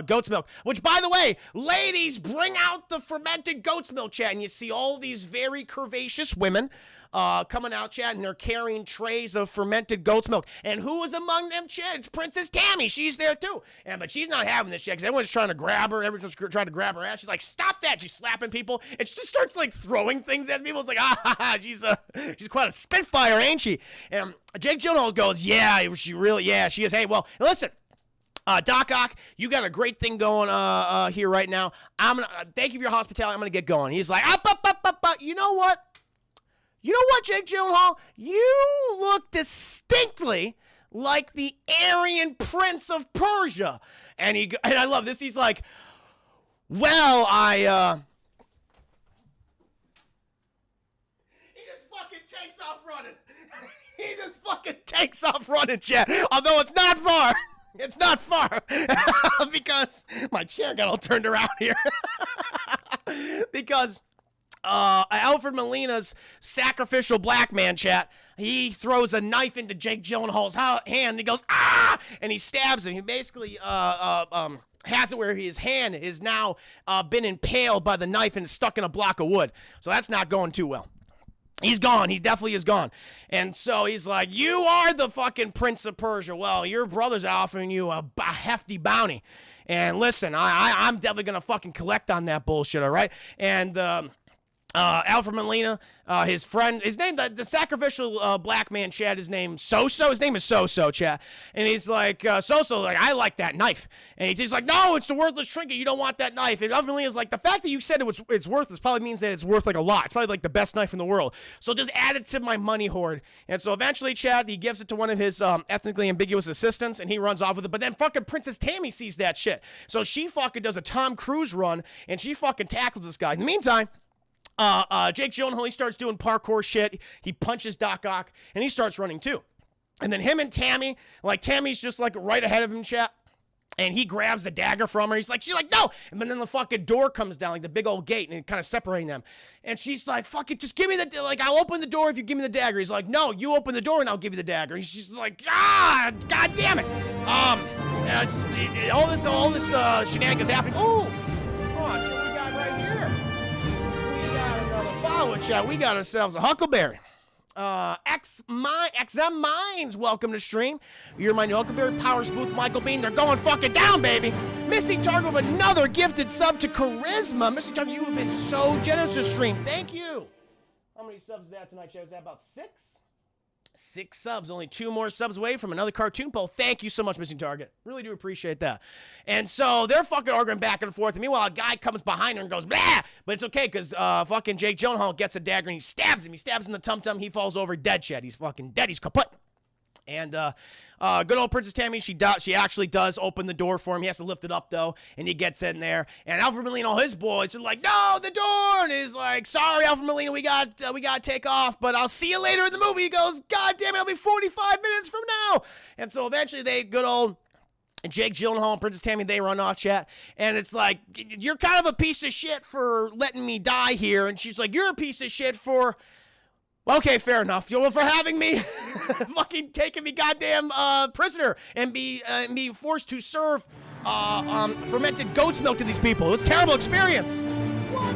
goat's milk. Which, by the way, ladies, bring out the fermented goat's milk, chat. And you see all these very curvaceous women coming out, chat, and they're carrying trays of fermented goat's milk. And who is among them, chat? It's Princess Tammy. She's there, too. But she's not having this shit because everyone's trying to grab her. Everyone's trying to grab her ass. She's like, stop that. She's slapping people. And she just starts, like, throwing things at people. It's like, she's quite a spitfire, ain't she? And Jake Gyllenhaal goes, she is. Hey, well, listen. Doc Ock, you got a great thing going here right now. I'm gonna thank you for your hospitality. I'm gonna get going. He's like, up. You know what? Jake Gyllenhaal? You look distinctly like the Aryan Prince of Persia. And I love this. He's like, well, he just fucking takes off running. He just fucking takes off running, chat. Although it's not far. It's not far. Because my chair got all turned around here. Because Alfred Molina's sacrificial black man, chat, he throws a knife into Jake Gyllenhaal's hand. And he goes, and he stabs him. He basically has it where his hand is now been impaled by the knife and stuck in a block of wood. So that's not going too well. He's gone. He definitely is gone. And so he's like, you are the fucking Prince of Persia. Well, your brother's offering you a hefty bounty. And listen, I'm definitely going to fucking collect on that bullshit, all right? And Alfred Molina, his friend, his name, the sacrificial black man, chat, his name So-So. His name is So-So, chat. And he's like, So-So, like, I like that knife. And he's like, no, it's a worthless trinket. You don't want that knife. And Alfred Molina's like, the fact that you said it's worthless probably means that it's worth like a lot. It's probably like the best knife in the world. So just add it to my money hoard. And so eventually, chat, he gives it to one of his ethnically ambiguous assistants, and he runs off with it. But then fucking Princess Tammy sees that shit. So she fucking does a Tom Cruise run, and she fucking tackles this guy. In the meantime, Jake Gyllenhaal, he starts doing parkour shit. He punches Doc Ock, and he starts running too. And then him and Tammy, like Tammy's just like right ahead of him, chat. And he grabs the dagger from her. She's like, no. And then the fucking door comes down, like the big old gate, and it kind of separating them. And she's like, fuck it, just give me I'll open the door if you give me the dagger. He's like, no, you open the door and I'll give you the dagger. And she's like, god damn it. All this shenanigans happening. Ooh, come on, what we got right here? We got another follow chat. We got ourselves a Huckleberry. XM Mines, welcome to stream. You're my new Huckleberry Powers Booth, Michael Bean. They're going fucking down, baby. Missing Target with another gifted sub to Charisma. Missing Target, you have been so generous to stream. Thank you. How many subs is that tonight, Joe? Is that about 6? 6 subs, only 2 more subs away from another cartoon poll. Thank you so much, Missing Target. Really do appreciate that. And so they're fucking arguing back and forth. And meanwhile, a guy comes behind her and goes, blah! But it's okay because fucking Jake Gyllenhaal gets a dagger and he stabs him. He stabs him in the tum-tum. He falls over dead shit. He's fucking dead. He's kaput. And good old Princess Tammy, she actually does open the door for him. He has to lift it up, though, and he gets in there. And Alfred Molina, all his boys are like, no, the door! And he's like, sorry, Alfred Molina, we got to take off, but I'll see you later in the movie. He goes, God damn it, it'll be 45 minutes from now. And so eventually good old Jake Gyllenhaal and Princess Tammy, they run off, chat. And it's like, you're kind of a piece of shit for letting me die here. And she's like, you're a piece of shit for... Okay, fair enough. Well, for having me fucking taking me goddamn prisoner and be forced to serve fermented goat's milk to these people. It was a terrible experience. What?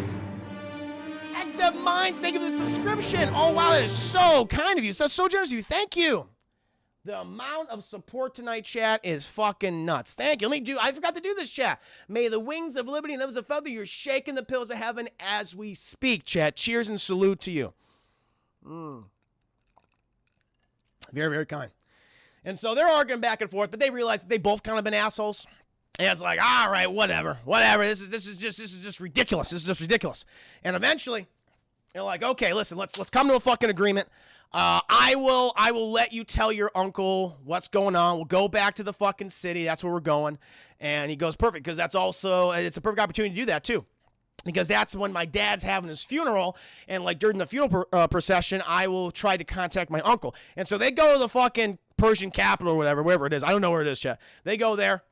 XF Minds, thank you for the subscription. Oh, wow, that is so kind of you. That's so generous of you. Thank you. The amount of support tonight, chat, is fucking nuts. Thank you. I forgot to do this, chat. May the wings of liberty and those of feather, you're shaking the pills of heaven as we speak, chat. Cheers and salute to you. Very, very kind. And so they're arguing back and forth, but they realize that they both kind of been assholes. And it's like, all right, whatever. This is just ridiculous. This is just ridiculous. And eventually, they're like, okay, listen, let's come to a fucking agreement. I will let you tell your uncle what's going on. We'll go back to the fucking city. That's where we're going. And he goes, perfect, because it's a perfect opportunity to do that too. Because that's when my dad's having his funeral, and like during the funeral procession, I will try to contact my uncle. And so they go to the fucking Persian capital or wherever it is. I don't know where it is yet. They go there,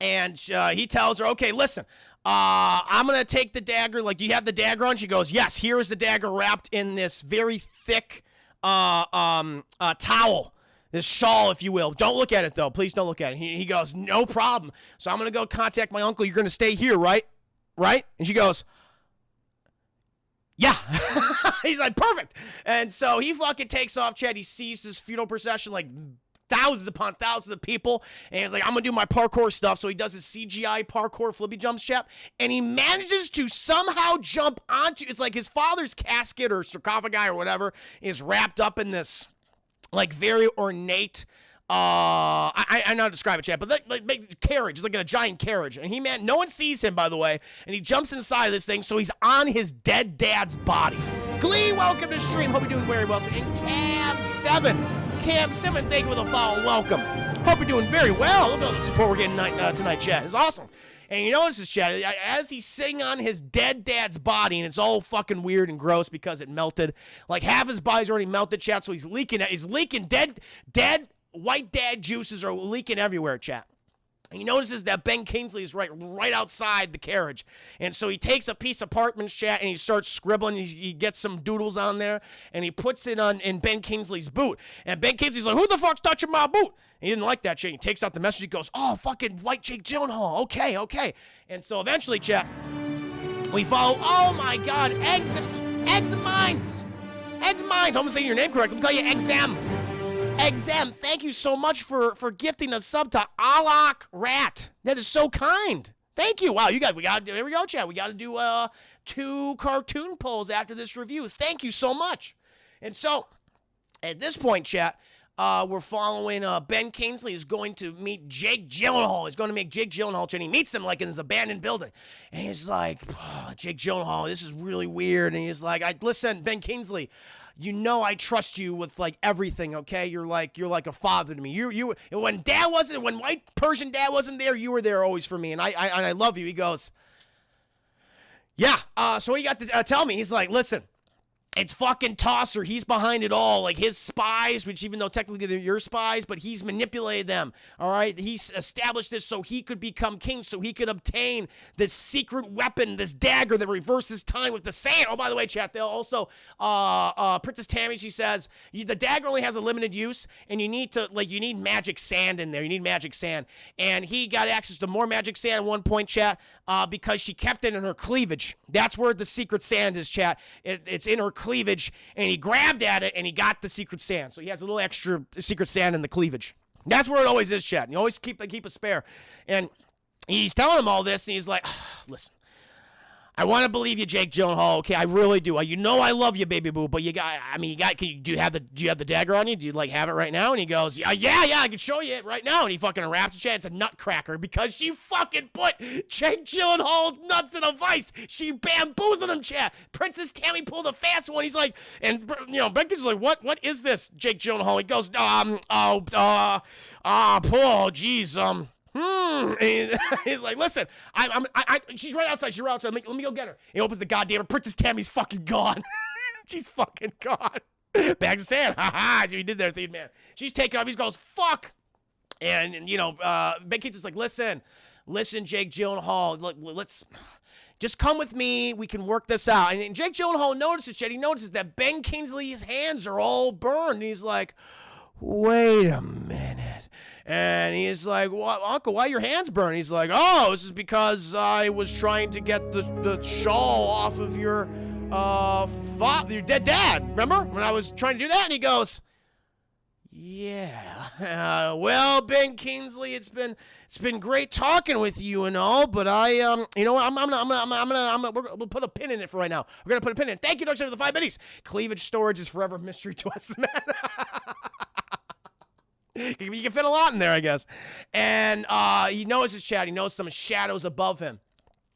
and he tells her, okay, listen, I'm going to take the dagger. Like, you have the dagger on? She goes, yes, here is the dagger wrapped in this very thick towel. This shawl, if you will. Don't look at it, though. Please don't look at it. He goes, no problem. So I'm going to go contact my uncle. You're going to stay here, right? Right? And she goes, yeah. He's like, perfect. And so he fucking takes off, Chad. He sees this funeral procession, like thousands upon thousands of people. And he's like, I'm going to do my parkour stuff. So he does his CGI parkour flippy jumps, chap. And he manages to somehow jump onto, it's like his father's casket or sarcophagi or whatever is wrapped up in this, like, very ornate, I know how to describe it, chat, but like carriage, it's like a giant carriage. And no one sees him, by the way, and he jumps inside of this thing, so he's on his dead dad's body. Glee, welcome to stream. Hope you're doing very well. And Cam 7, thank you for the follow. Welcome. Hope you're doing very well. Look at all the support we're getting tonight, chat. It's awesome. And you notice this, chat, as he's sitting on his dead dad's body, and it's all fucking weird and gross because it melted. Like, half his body's already melted, chat, so he's leaking dead white dad juices are leaking everywhere, chat. And he notices that Ben Kingsley is right outside the carriage. And so he takes a piece of parchment, chat, and he starts scribbling. He gets some doodles on there, and he puts it in Ben Kingsley's boot. And Ben Kingsley's like, who the fuck's touching my boot? And he didn't like that shit. He takes out the message. He goes, oh, fucking white Jake Gyllenhaal. Okay. And so eventually, chat, we follow, oh my God, Eggs Minds. I'm going to say your name correctly. I'm going to call you Exam, thank you so much for gifting a sub to Alak Rat. That is so kind. Thank you. Wow, here we go, chat. We got to do 2 cartoon polls after this review. Thank you so much. And so, at this point, chat, we're following Ben Kingsley is going to meet Jake Gyllenhaal. He's going to meet Jake Gyllenhaal, and he meets him like in this abandoned building. And he's like, oh, Jake Gyllenhaal, this is really weird. And he's like, listen, Ben Kingsley, you know I trust you with like everything, okay? You're like a father to me. You when white Persian dad wasn't there, you were there always for me, and I love you. He goes, yeah. So he got to tell me. He's like, listen, it's fucking Tosser. He's behind it all. Like his spies, which even though technically they're your spies, but he's manipulated them. All right. He's established this so he could become king, so he could obtain this secret weapon, this dagger that reverses time with the sand. Oh, by the way, chat, they'll also, Princess Tammy, she says, the dagger only has a limited use, and you need magic sand in there. You need magic sand. And he got access to more magic sand at one point, chat, because she kept it in her cleavage. That's where the secret sand is, chat. It's in her cleavage, and he grabbed at it, and he got the secret sand. So he has a little extra secret sand in the cleavage. That's where it always is, chat. And you always keep a spare. And he's telling him all this, and he's like, listen, I want to believe you, Jake Gyllenhaal. Okay, I really do. You know I love you, baby boo. But you got. Do you have the dagger on you? Do you like have it right now? And he goes, yeah. I can show you it right now. And he fucking wraps it. It's a nutcracker because she fucking put Jake Gyllenhaal's nuts in a vice. She bamboozled him, chat. Princess Tammy pulled a fast one. He's like, and Becky's like, what is this, Jake Gyllenhaal? He goes, geez, He's like, listen, she's right outside. She's right outside. Let me go get her. He opens the goddamn. Princess Tammy's fucking gone. She's fucking gone. Bags of sand. Ha ha. So he did there, Thief Man. She's taking off. He goes, fuck. And Ben Kingsley's like, listen, Jake Gyllenhaal. Let's just come with me. We can work this out. And Jake Gyllenhaal notices, He notices that Ben Kingsley's hands are all burned. And he's like, wait a minute. And he's like, well, Uncle, why are your hands burning? He's like, oh, this is because I was trying to get the shawl off of your dead dad. Remember when I was trying to do that? And he goes, yeah. Well, Ben Kingsley, it's been great talking with you and all, but we'll put a pin in it for right now. We're gonna put a pin in it. Thank you, Doug, for the 5 minutes. Cleavage storage is forever a mystery to us, man. You can fit a lot in there, I guess. And he knows his chat. He knows some shadows above him.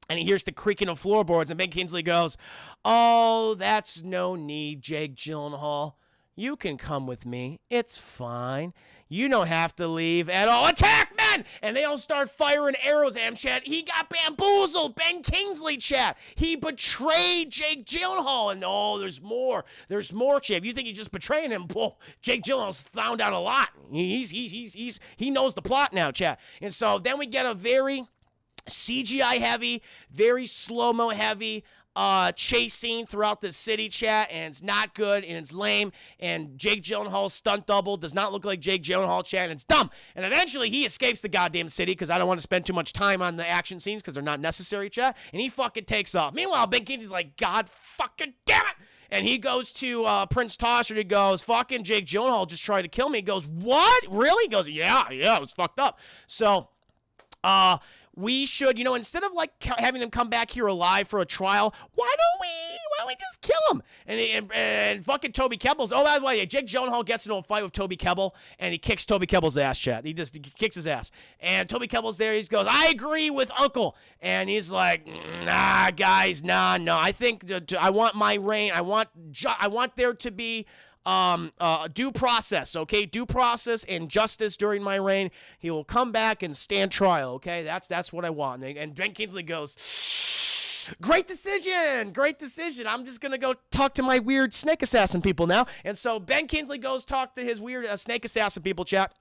And he hears the creaking of floorboards. And Ben Kingsley goes, oh, that's no need, Jake Gyllenhaal. You can come with me. It's fine. You don't have to leave at all. Attack, men! And they all start firing arrows at him, chat. He got bamboozled. Ben Kingsley, chat. He betrayed Jake Gyllenhaal. And there's more. There's more, chat. If you think he's just betraying him, well, Jake Gyllenhaal's found out a lot. He knows the plot now, chat. And so then we get a very CGI heavy, very slow-mo heavy chase scene throughout the city, chat, and it's not good, and it's lame, and Jake Gyllenhaal's stunt double does not look like Jake Gyllenhaal, chat, and it's dumb. And eventually he escapes the goddamn city because I don't want to spend too much time on the action scenes because they're not necessary, chat, and he fucking takes off. Meanwhile, Ben Kingsley's like, God fucking damn it! And he goes to Prince Tosser. He goes, fucking Jake Gyllenhaal just tried to kill me. He goes, what? Really? He goes, yeah, it was fucked up. So, we should, instead of like having them come back here alive for a trial, why don't we just kill him? And fucking Toby Kebbell's. Oh, by the way, Jake Gyllenhaal gets into a fight with Toby Kebbell, and he kicks Toby Kebbell's ass, chat. He kicks his ass. And Toby Kebbell's there. He goes, I agree with Uncle. And he's like, nah, guys, no. I think I want my reign. I want there to be due process, okay? Due process and justice during my reign. He will come back and stand trial, okay? That's what I want. And Ben Kingsley goes, great decision. I'm just gonna go talk to my weird snake assassin people now. And so Ben Kingsley goes talk to his weird snake assassin people, chat.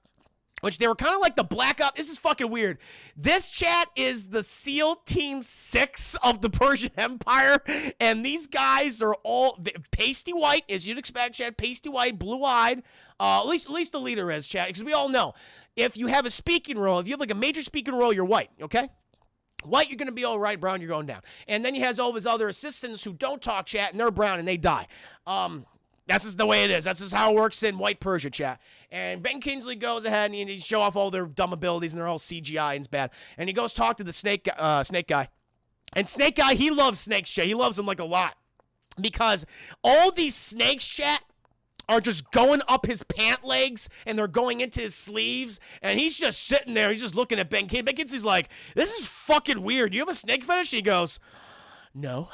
Which they were kind of like the Black Ops. This is fucking weird. This, chat, is the SEAL Team 6 of the Persian Empire. And these guys are all pasty white, as you'd expect, chat. Pasty white, blue-eyed. At least the leader is, chat. Because we all know, if you have a speaking role, if you have like a major speaking role, you're white, okay? White, you're going to be all right. Brown, you're going down. And then he has all of his other assistants who don't talk, chat, and they're brown, and they die. That's just the way it is. That's just how it works in white Persia, chat. And Ben Kingsley goes ahead and he show off all their dumb abilities, and they're all CGI and it's bad. And he goes talk to the snake guy. And Snake Guy, he loves snakes, chat. He loves them like a lot. Because all these snakes, chat, are just going up his pant legs, and they're going into his sleeves, and he's just sitting there. He's just looking at Ben Kingsley. Ben Kingsley's like, this is fucking weird. Do you have a snake fetish? He goes, no.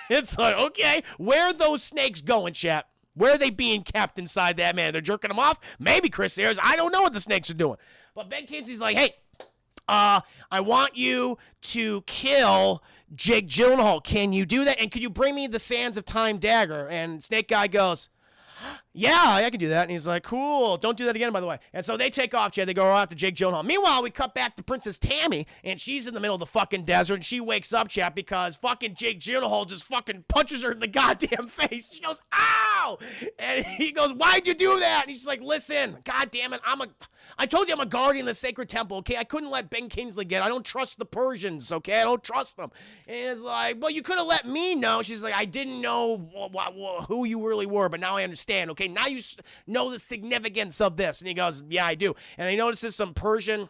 It's like, okay, where are those snakes going, chat? Where are they being kept inside that man? They're jerking them off? Maybe Chris Ayers. I don't know what the snakes are doing. But Ben Kingsley's like, hey, I want you to kill Jake Gyllenhaal. Can you do that? And could you bring me the Sands of Time dagger? And Snake Guy goes, yeah, I can do that. And he's like, cool. Don't do that again, by the way. And so they take off, Jay. They go after Jake Gyllenhaal. Meanwhile, we cut back to Princess Tammy, and she's in the middle of the fucking desert, and she wakes up, chat, because fucking Jake Gyllenhaal just fucking punches her in the goddamn face. She goes, ow! And he goes, why'd you do that? And she's like, listen, God damn it, I told you I'm a guardian of the sacred temple, okay? I couldn't let Ben Kingsley get it. I don't trust the Persians, okay? I don't trust them. And it's like, well, you could have let me know. She's like, I didn't know who you really were, but now I understand, okay? Now you know the significance of this. And he goes, yeah, I do. And he notices some Persian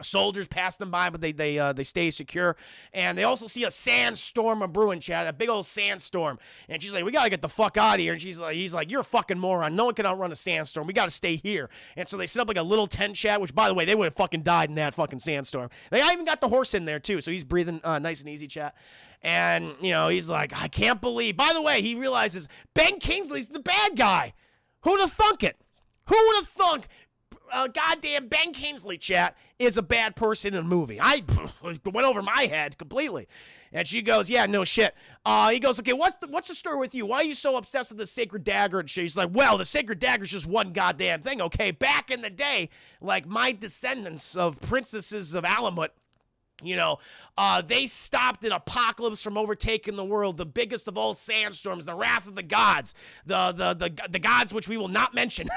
Soldiers pass them by, but they stay secure. And they also see a sandstorm of brewing, chat, a big old sandstorm. And she's like, we got to get the fuck out of here. And he's like, you're a fucking moron. No one can outrun a sandstorm. We got to stay here. And so they set up like a little tent, chat, which, by the way, they would have fucking died in that fucking sandstorm. They even got the horse in there, too. So he's breathing nice and easy, chat. And, he's like, I can't believe. By the way, he realizes Ben Kingsley's the bad guy. Who'd have thunk it? Who would have thunk goddamn Ben Kingsley, chat, is a bad person in a movie? It went over my head completely. And she goes, yeah, no shit. He goes, okay, what's the story with you? Why are you so obsessed with the sacred dagger? And she's like, well, the sacred dagger's just one goddamn thing, okay? Back in the day, like my descendants of princesses of Alamut, they stopped an apocalypse from overtaking the world, the biggest of all sandstorms, the wrath of the gods, the gods which we will not mention.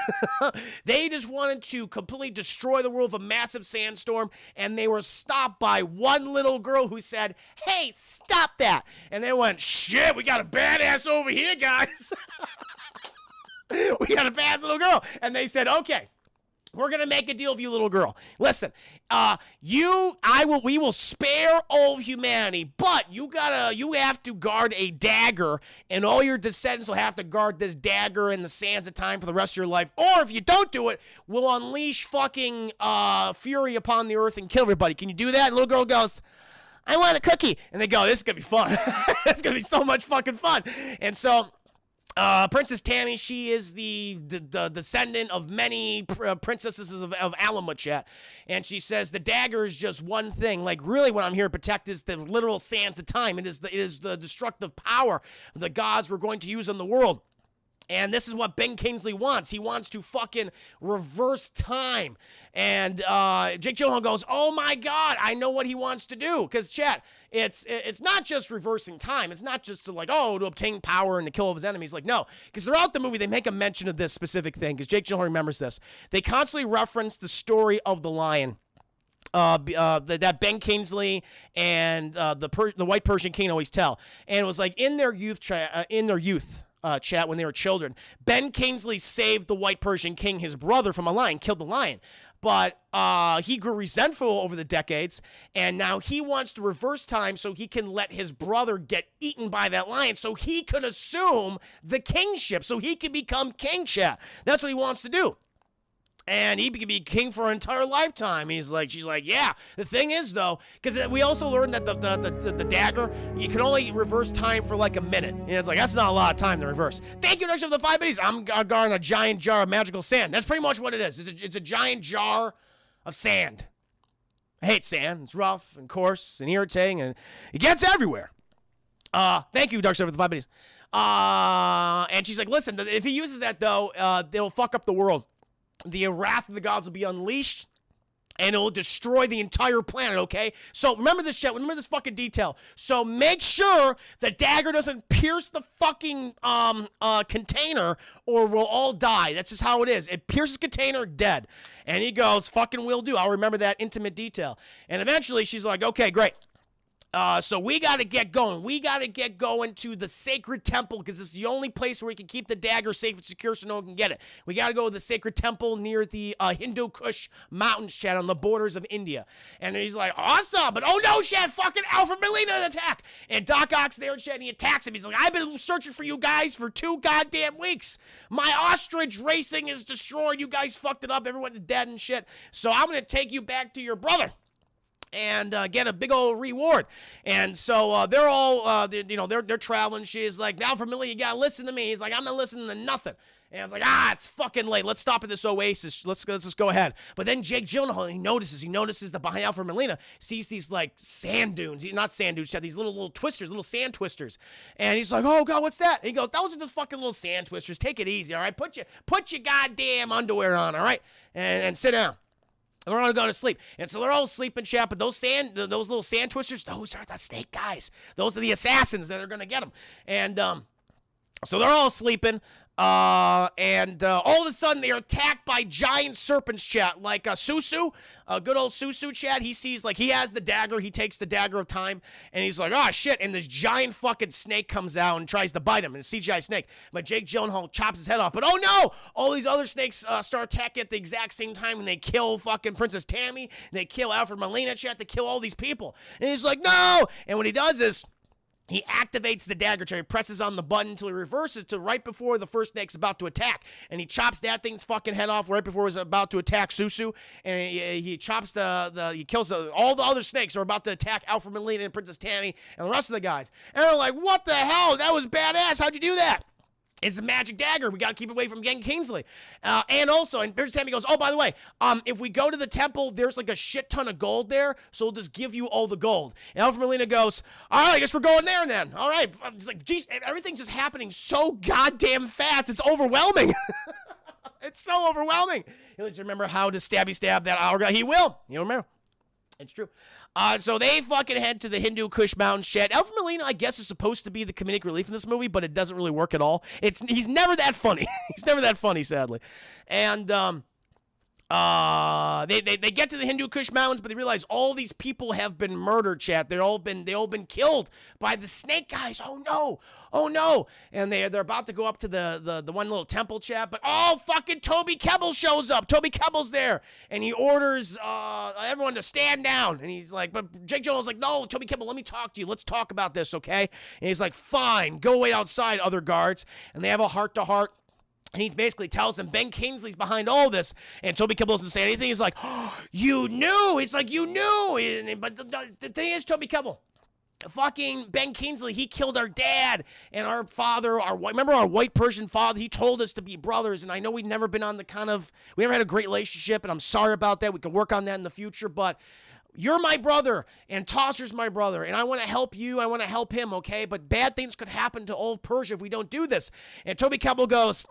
They just wanted to completely destroy the world with a massive sandstorm, and they were stopped by one little girl who said, hey, stop that. And they went, shit, we got a badass over here, guys. We got a badass little girl. And they said, okay, we're going to make a deal with you, little girl. Listen, we will spare all of humanity, but you have to guard a dagger, and all your descendants will have to guard this dagger in the sands of time for the rest of your life. Or if you don't do it, we'll unleash fucking fury upon the earth and kill everybody. Can you do that? And the little girl goes, I want a cookie. And they go, this is going to be fun. It's going to be so much fucking fun. And so Princess Tammy, she is the descendant of many princesses of Alamut, chat. And she says the dagger is just one thing. Like, really what I'm here to protect is the literal sands of time. It is the destructive power the gods were going to use on the world. And this is what Ben Kingsley wants. He wants to fucking reverse time. And Jake Gyllenhaal goes, oh my God, I know what he wants to do. Because, chat, it's not just reversing time. It's not just to obtain power and to kill all of his enemies. Like, no. Because throughout the movie, they make a mention of this specific thing. Because Jake Gyllenhaal remembers this. They constantly reference the story of the lion. That Ben Kingsley and the white Persian king always tell. And it was like in their youth, chat, when they were children, Ben Kingsley saved the white Persian king, his brother, from a lion, killed the lion. But he grew resentful over the decades, and now he wants to reverse time so he can let his brother get eaten by that lion so he can assume the kingship, so he can become king, chat. That's what he wants to do. And he could be king for an entire lifetime. She's like, yeah. The thing is, though, because we also learned that the dagger, you can only reverse time for like a minute. And it's like, that's not a lot of time to reverse. Thank you, Dr. for the 5 minutes. I'm guarding a giant jar of magical sand. That's pretty much what it is. It's a giant jar of sand. I hate sand. It's rough and coarse and irritating, and it gets everywhere. Thank you, Dark for the 5 minutes. And she's like, listen, if he uses that, though, it'll fuck up the world. The wrath of the gods will be unleashed, and it will destroy the entire planet, okay? So remember this shit. Remember this fucking detail. So make sure the dagger doesn't pierce the fucking container, or we'll all die. That's just how it is. It pierces container, dead. And he goes, fucking will do. I'll remember that intimate detail. And eventually she's like, okay, great. So we got to get going. We got to get going to the sacred temple because it's the only place where we can keep the dagger safe and secure so no one can get it. We got to go to the sacred temple near the Hindu Kush mountains, chat, on the borders of India. And he's like, awesome. But oh no, chat, fucking Alfred Molina attack. And Doc Ock's there, chat, and he attacks him. He's like, I've been searching for you guys for 2 goddamn weeks. My ostrich racing is destroyed. You guys fucked it up. Everyone's dead and shit. So I'm going to take you back to your brother and get a big old reward. And so they're all, they're traveling. She's like, now, Familia, you gotta listen to me. He's like, I'm not listening to nothing. And I was like, it's fucking late. Let's stop at this oasis. Let's just go ahead. But then Jake Gyllenhaal, he notices that behind Alfred Molina, sees these like sand dunes. Not sand dunes, these little twisters, little sand twisters. And he's like, oh God, what's that? And he goes, those are just fucking little sand twisters. Take it easy, all right? Put your goddamn underwear on, all right? And sit down. And we're all going to sleep. And so they're all sleeping, chat, but those little sand twisters, those are the snake guys. Those are the assassins that are going to get them. And so they're all sleeping. And all of a sudden, they're attacked by giant serpents, chat. Like Susu, good old Susu, chat. He sees, like, he has the dagger. He takes the dagger of time, and he's like, oh, shit. And this giant fucking snake comes out and tries to bite him, and a CGI snake. But Jake Gyllenhaal chops his head off. But, oh, no! All these other snakes start attacking at the exact same time, and they kill fucking Princess Tammy. And they kill Alfred Molina, chat. They kill all these people. And he's like, no! And what he does is, he activates the dagger chair. He presses on the button until he reverses to right before the first snake's about to attack. And he chops that thing's fucking head off right before it was about to attack Susu. And he chops he kills all the other snakes who are about to attack Alfred Molina and Princess Tammy and the rest of the guys. And they're like, what the hell? That was badass. How'd you do that? It's a magic dagger. We got to keep it away from Ben Kingsley. And Princess Tammy goes, oh, by the way, if we go to the temple, there's like a shit ton of gold there, so we'll just give you all the gold. And Alfred Molina goes, all right, I guess we're going there then. All right. It's like, geez, everything's just happening so goddamn fast. It's overwhelming. It's so overwhelming. He'll just remember how to stab that hourglass. He will. He'll remember. It's true. So they fucking head to the Hindu Kush Mountains, chat. Alfred Molina, I guess, is supposed to be the comedic relief in this movie, but it doesn't really work at all. He's never that funny. He's never that funny, sadly. And they get to the Hindu Kush Mountains, but they realize all these people have been murdered, chat. They all been killed by the snake guys. Oh no. Oh no. And they're about to go up to the one little temple, chat, but fucking Toby Kebbell shows up. Toby Kebbell's there, and he orders everyone to stand down. And he's like, but Jake Gyllenhaal's like, no, Toby Kebbell, let me talk to you. Let's talk about this, okay? And he's like, fine, go wait outside, other guards. And they have a heart-to-heart. And he basically tells them Ben Kingsley's behind all this. And Toby Kebbell doesn't say anything. He's like, oh, you knew. It's like, you knew. But the thing is, Toby Kebbell, fucking Ben Kingsley, he killed our dad and our father. Remember our white Persian father? He told us to be brothers. And I know we've never been on we never had a great relationship. And I'm sorry about that. We can work on that in the future. But you're my brother, and Tosser's my brother, and I want to help you. I want to help him, okay? But bad things could happen to all of Persia if we don't do this. And Toby Kebbell goes,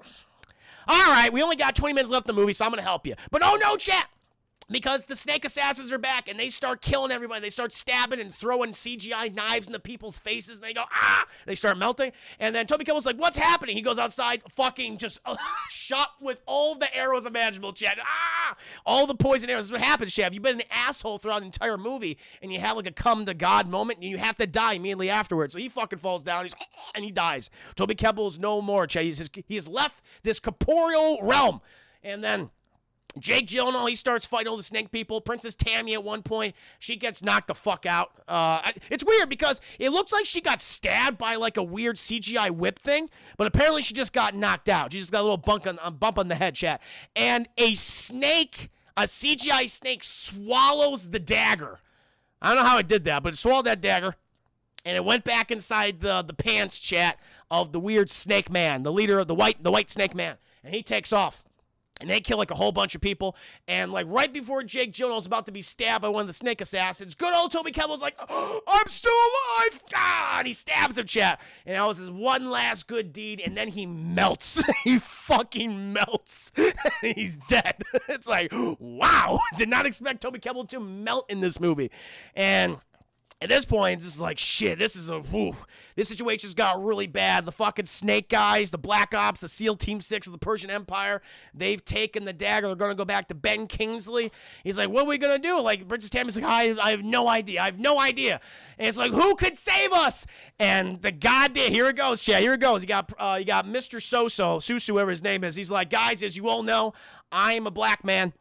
all right, we only got 20 minutes left in the movie, so I'm going to help you. But oh no, chat! Because the snake assassins are back, and they start killing everybody. They start stabbing and throwing CGI knives into people's faces, and they go, ah! They start melting. And then Toby Kebbell's like, what's happening? He goes outside, fucking just shot with all the arrows imaginable, chat. Ah! All the poison arrows. This is what happens, chat. If you've been an asshole throughout the entire movie, and you have like a come to God moment, and you have to die immediately afterwards. So he fucking falls down, and he dies. Toby Kebbell is no more, chat. He has left this corporeal realm. And then Jake Gyllenhaal, he starts fighting all the snake people. Princess Tammy at one point, she gets knocked the fuck out. It's weird because it looks like she got stabbed by like a weird CGI whip thing, but apparently she just got knocked out. She just got a little bump on the head, chat. And a CGI snake swallows the dagger. I don't know how it did that, but it swallowed that dagger. And it went back inside the pants, chat, of the weird snake man, the leader of the white snake man. And he takes off. And they kill like a whole bunch of people. And like right before Jake Gyllenhaal's about to be stabbed by one of the snake assassins, good old Toby Kebbell's like, oh, I'm still alive! Ah! And he stabs him, chat. And that was his one last good deed. And then he melts. He fucking melts. He's dead. It's like, wow. Did not expect Toby Kebbell to melt in this movie. And at this point, it's just like, shit, this situation's got really bad. The fucking snake guys, the Black Ops, the SEAL Team 6 of the Persian Empire, they've taken the dagger. They're going to go back to Ben Kingsley. He's like, what are we going to do? Like, Princess Tammy's like, I have no idea. I have no idea. And it's like, who could save us? And the goddamn, here it goes, chat. Here it goes. You got Mr. Susu, whoever his name is. He's like, guys, as you all know, I'm a black man.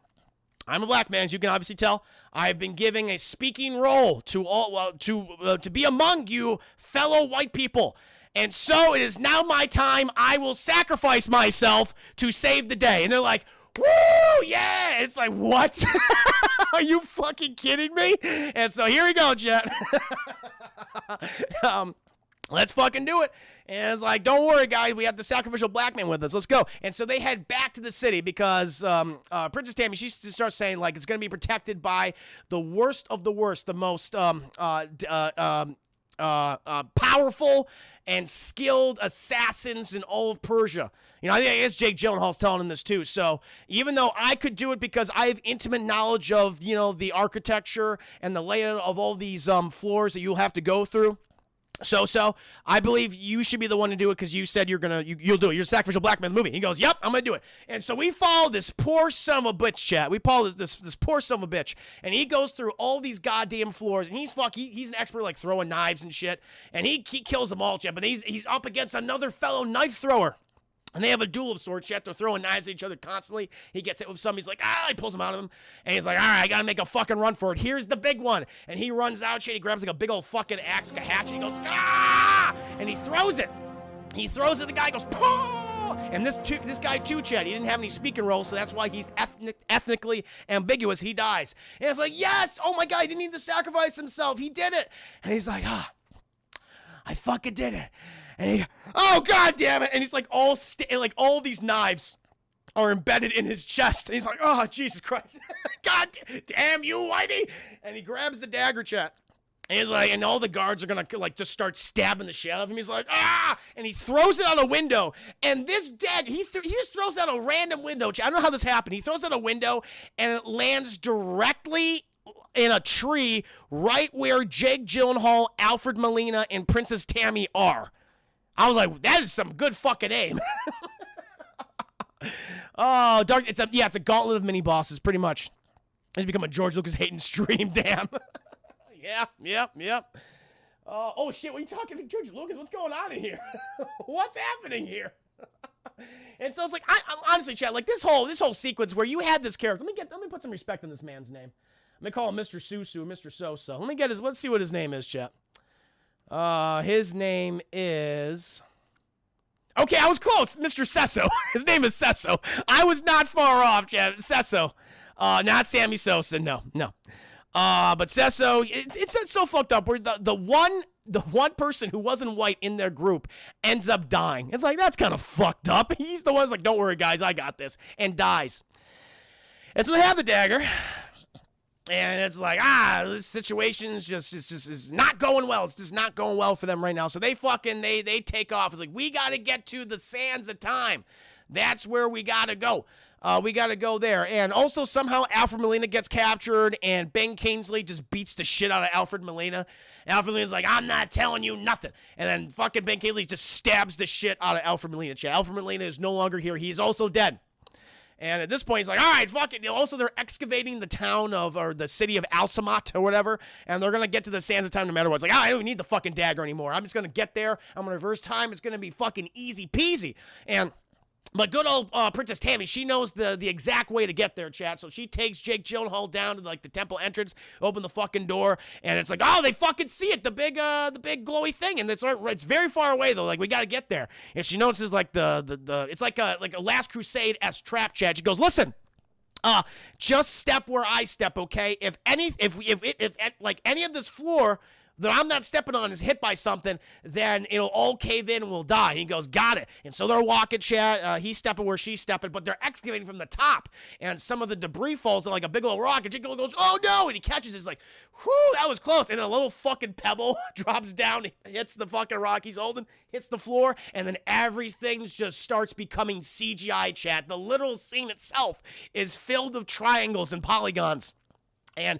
I'm a black man, as you can obviously tell. I've been giving a speaking role to be among you fellow white people. And so it is now my time. I will sacrifice myself to save the day. And they're like, woo, yeah. It's like, what? Are you fucking kidding me? And so here we go, Jet. Let's fucking do it. And it's like, don't worry, guys. We have the sacrificial black man with us. Let's go. And so they head back to the city because Princess Tammy, she starts saying, like, it's going to be protected by the worst of the worst, the most powerful and skilled assassins in all of Persia. You know, I think it's Jake Gyllenhaal's telling him this too. So even though I could do it because I have intimate knowledge of, you know, the architecture and the layout of all these floors that you'll have to go through, So, I believe you should be the one to do it because you said you'll do it. You're a sacrificial black man in the movie. He goes, yep, I'm going to do it. And so we follow this poor son of a bitch, chat. We follow this poor son of a bitch. And he goes through all these goddamn floors. And he's an expert like throwing knives and shit. And he kills them all, chat. But he's up against another fellow knife thrower. And they have a duel of sorts. Chat. They're throwing knives at each other constantly. He gets hit with some. He's like, he pulls them out of him. And he's like, all right, I got to make a fucking run for it. Here's the big one. And he runs out, shit. He grabs like a big old fucking axe, like a hatchet. He goes, and he throws it. He throws it. The guy goes, pooh! And this guy too, Chad, he didn't have any speaking roles, so that's why he's ethnically ambiguous. He dies. And it's like, yes! Oh my God, he didn't need to sacrifice himself. He did it. And he's like, I fucking did it. And he, oh God damn it. And he's like all these knives are embedded in his chest. And he's like, oh, Jesus Christ. God damn you, Whitey. And he grabs the dagger, chat. And he's like, and all the guards are gonna like just start stabbing the shit out of him. He's like, and he throws it out a window. And this dagger, he just throws out a random window. I don't know how this happened. He throws out a window and it lands directly in a tree right where Jake Gyllenhaal, Alfred Molina, and Princess Tammy are. I was like, that is some good fucking aim. Oh, it's a gauntlet of mini bosses, pretty much. It's become a George Lucas hating stream, damn. Yep. Oh shit, what are you talking to George Lucas? What's going on in here? What's happening here? And so it's like, I'm honestly, chat, like this whole sequence where you had this character. Let me put some respect on this man's name. Let me call him Mr. Susu, Mr. So-so. Let's see what his name is, chat. His name is... Okay, I was close. Mr. Sesso. His name is Sesso. I was not far off, chat. Sesso. Not Sammy Sosa, no. But Sesso, it's so fucked up where the one person who wasn't white in their group ends up dying. It's like, that's kind of fucked up. He's the one that's like, don't worry, guys, I got this, and dies. And so they have the dagger. And it's like, this situation is just not going well. It's just not going well for them right now. So they take off. It's like, we got to get to the sands of time. That's where we got to go. We got to go there. And also somehow Alfred Molina gets captured and Ben Kingsley just beats the shit out of Alfred Molina. Alfred Molina's like, I'm not telling you nothing. And then fucking Ben Kingsley just stabs the shit out of Alfred Molina. Alfred Molina is no longer here. He's also dead. And at this point, he's like, all right, fuck it. Also, they're excavating the town or the city of Alsamat or whatever, and they're going to get to the sands of time no matter what. It's like, I don't need the fucking dagger anymore. I'm just going to get there. I'm going to reverse time. It's going to be fucking easy peasy. But good old Princess Tammy, she knows the exact way to get there, chat. So she takes Jake Gyllenhaal down to like the temple entrance, open the fucking door, and it's like, oh, they fucking see it, the big glowy thing, and it's very far away though. Like we got to get there. And she notices like it's like a Last Crusade-esque trap, chat. She goes, listen. Just step where I step, okay? If any of this floor that I'm not stepping on is hit by something, then it'll all cave in and we'll die. And he goes, got it. And so they're walking, chat. He's stepping where she's stepping, but they're excavating from the top. And some of the debris falls like a big old rock. And Jake goes, oh no! And he catches it. He's like, whew, that was close. And then a little fucking pebble drops down, hits the fucking rock he's holding, hits the floor, and then everything just starts becoming CGI, chat. The literal scene itself is filled with triangles and polygons. And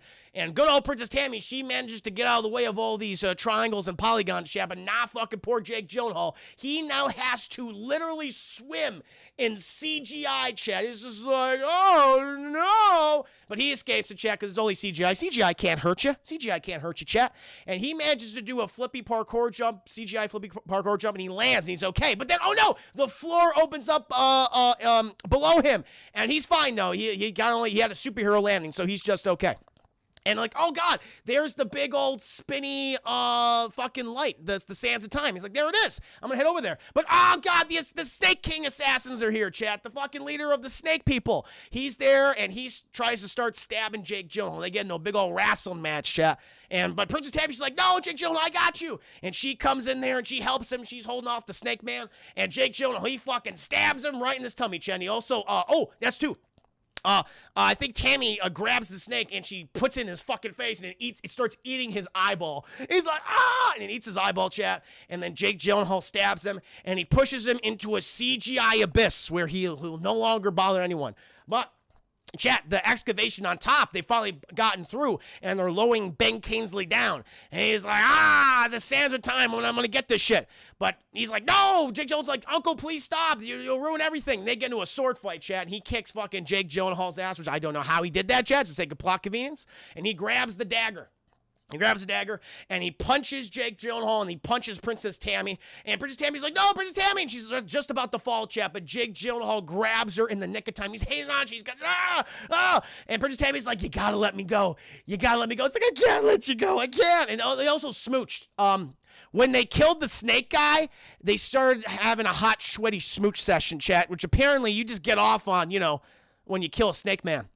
good old Princess Tammy, she manages to get out of the way of all these triangles and polygons, chat, but nah, fucking poor Jake Gyllenhaal. He now has to literally swim in CGI, chat. He's just like, oh, no. But he escapes the chat because it's only CGI. CGI can't hurt you. CGI can't hurt you, chat. And he manages to do a flippy parkour jump, CGI flippy parkour jump, and he lands, and he's okay. But then, oh, no, the floor opens up below him, and he's fine, though. He had a superhero landing, so he's just okay. And like, oh God, there's the big old spinny fucking light. That's the sands of time. He's like, there it is. I'm gonna head over there. But oh God, the Snake King assassins are here, chat. The fucking leader of the Snake people. He's there and he tries to start stabbing Jake Gyllenhaal. They get into a big old wrestling match, chat. But Princess Tabby, she's like, no, Jake Gyllenhaal, I got you. And she comes in there and she helps him. She's holding off the Snake Man. And Jake Gyllenhaal, he fucking stabs him right in his tummy, chat. And he also, that's two. I think Tammy grabs the snake and she puts it in his fucking face and it starts eating his eyeball. He's like, and it eats his eyeball, chat. And then Jake Gyllenhaal stabs him and he pushes him into a CGI abyss where he'll no longer bother anyone. But Chat, the excavation on top, they finally gotten through, and they're lowering Ben Kingsley down. And he's like, the sands of time, I'm going to get this shit. But he's like, no! Jake Gyllenhaal's like, Uncle, please stop. You'll ruin everything. And they get into a sword fight, chat, and he kicks fucking Jake Gyllenhaal's ass, which I don't know how he did that, chat. It's a sake of plot convenience. And he grabs the dagger. He grabs the dagger, and he punches Jake Gyllenhaal, and he punches Princess Tammy. And Princess Tammy's like, no, Princess Tammy! And she's just about to fall, chat, but Jake Gyllenhaal grabs her in the nick of time. He's hanging on. She's got, And Princess Tammy's like, you gotta let me go. You gotta let me go. It's like, I can't let you go. I can't. And they also smooched. When they killed the snake guy, they started having a hot, sweaty smooch session, chat, which apparently you just get off on, when you kill a snake man.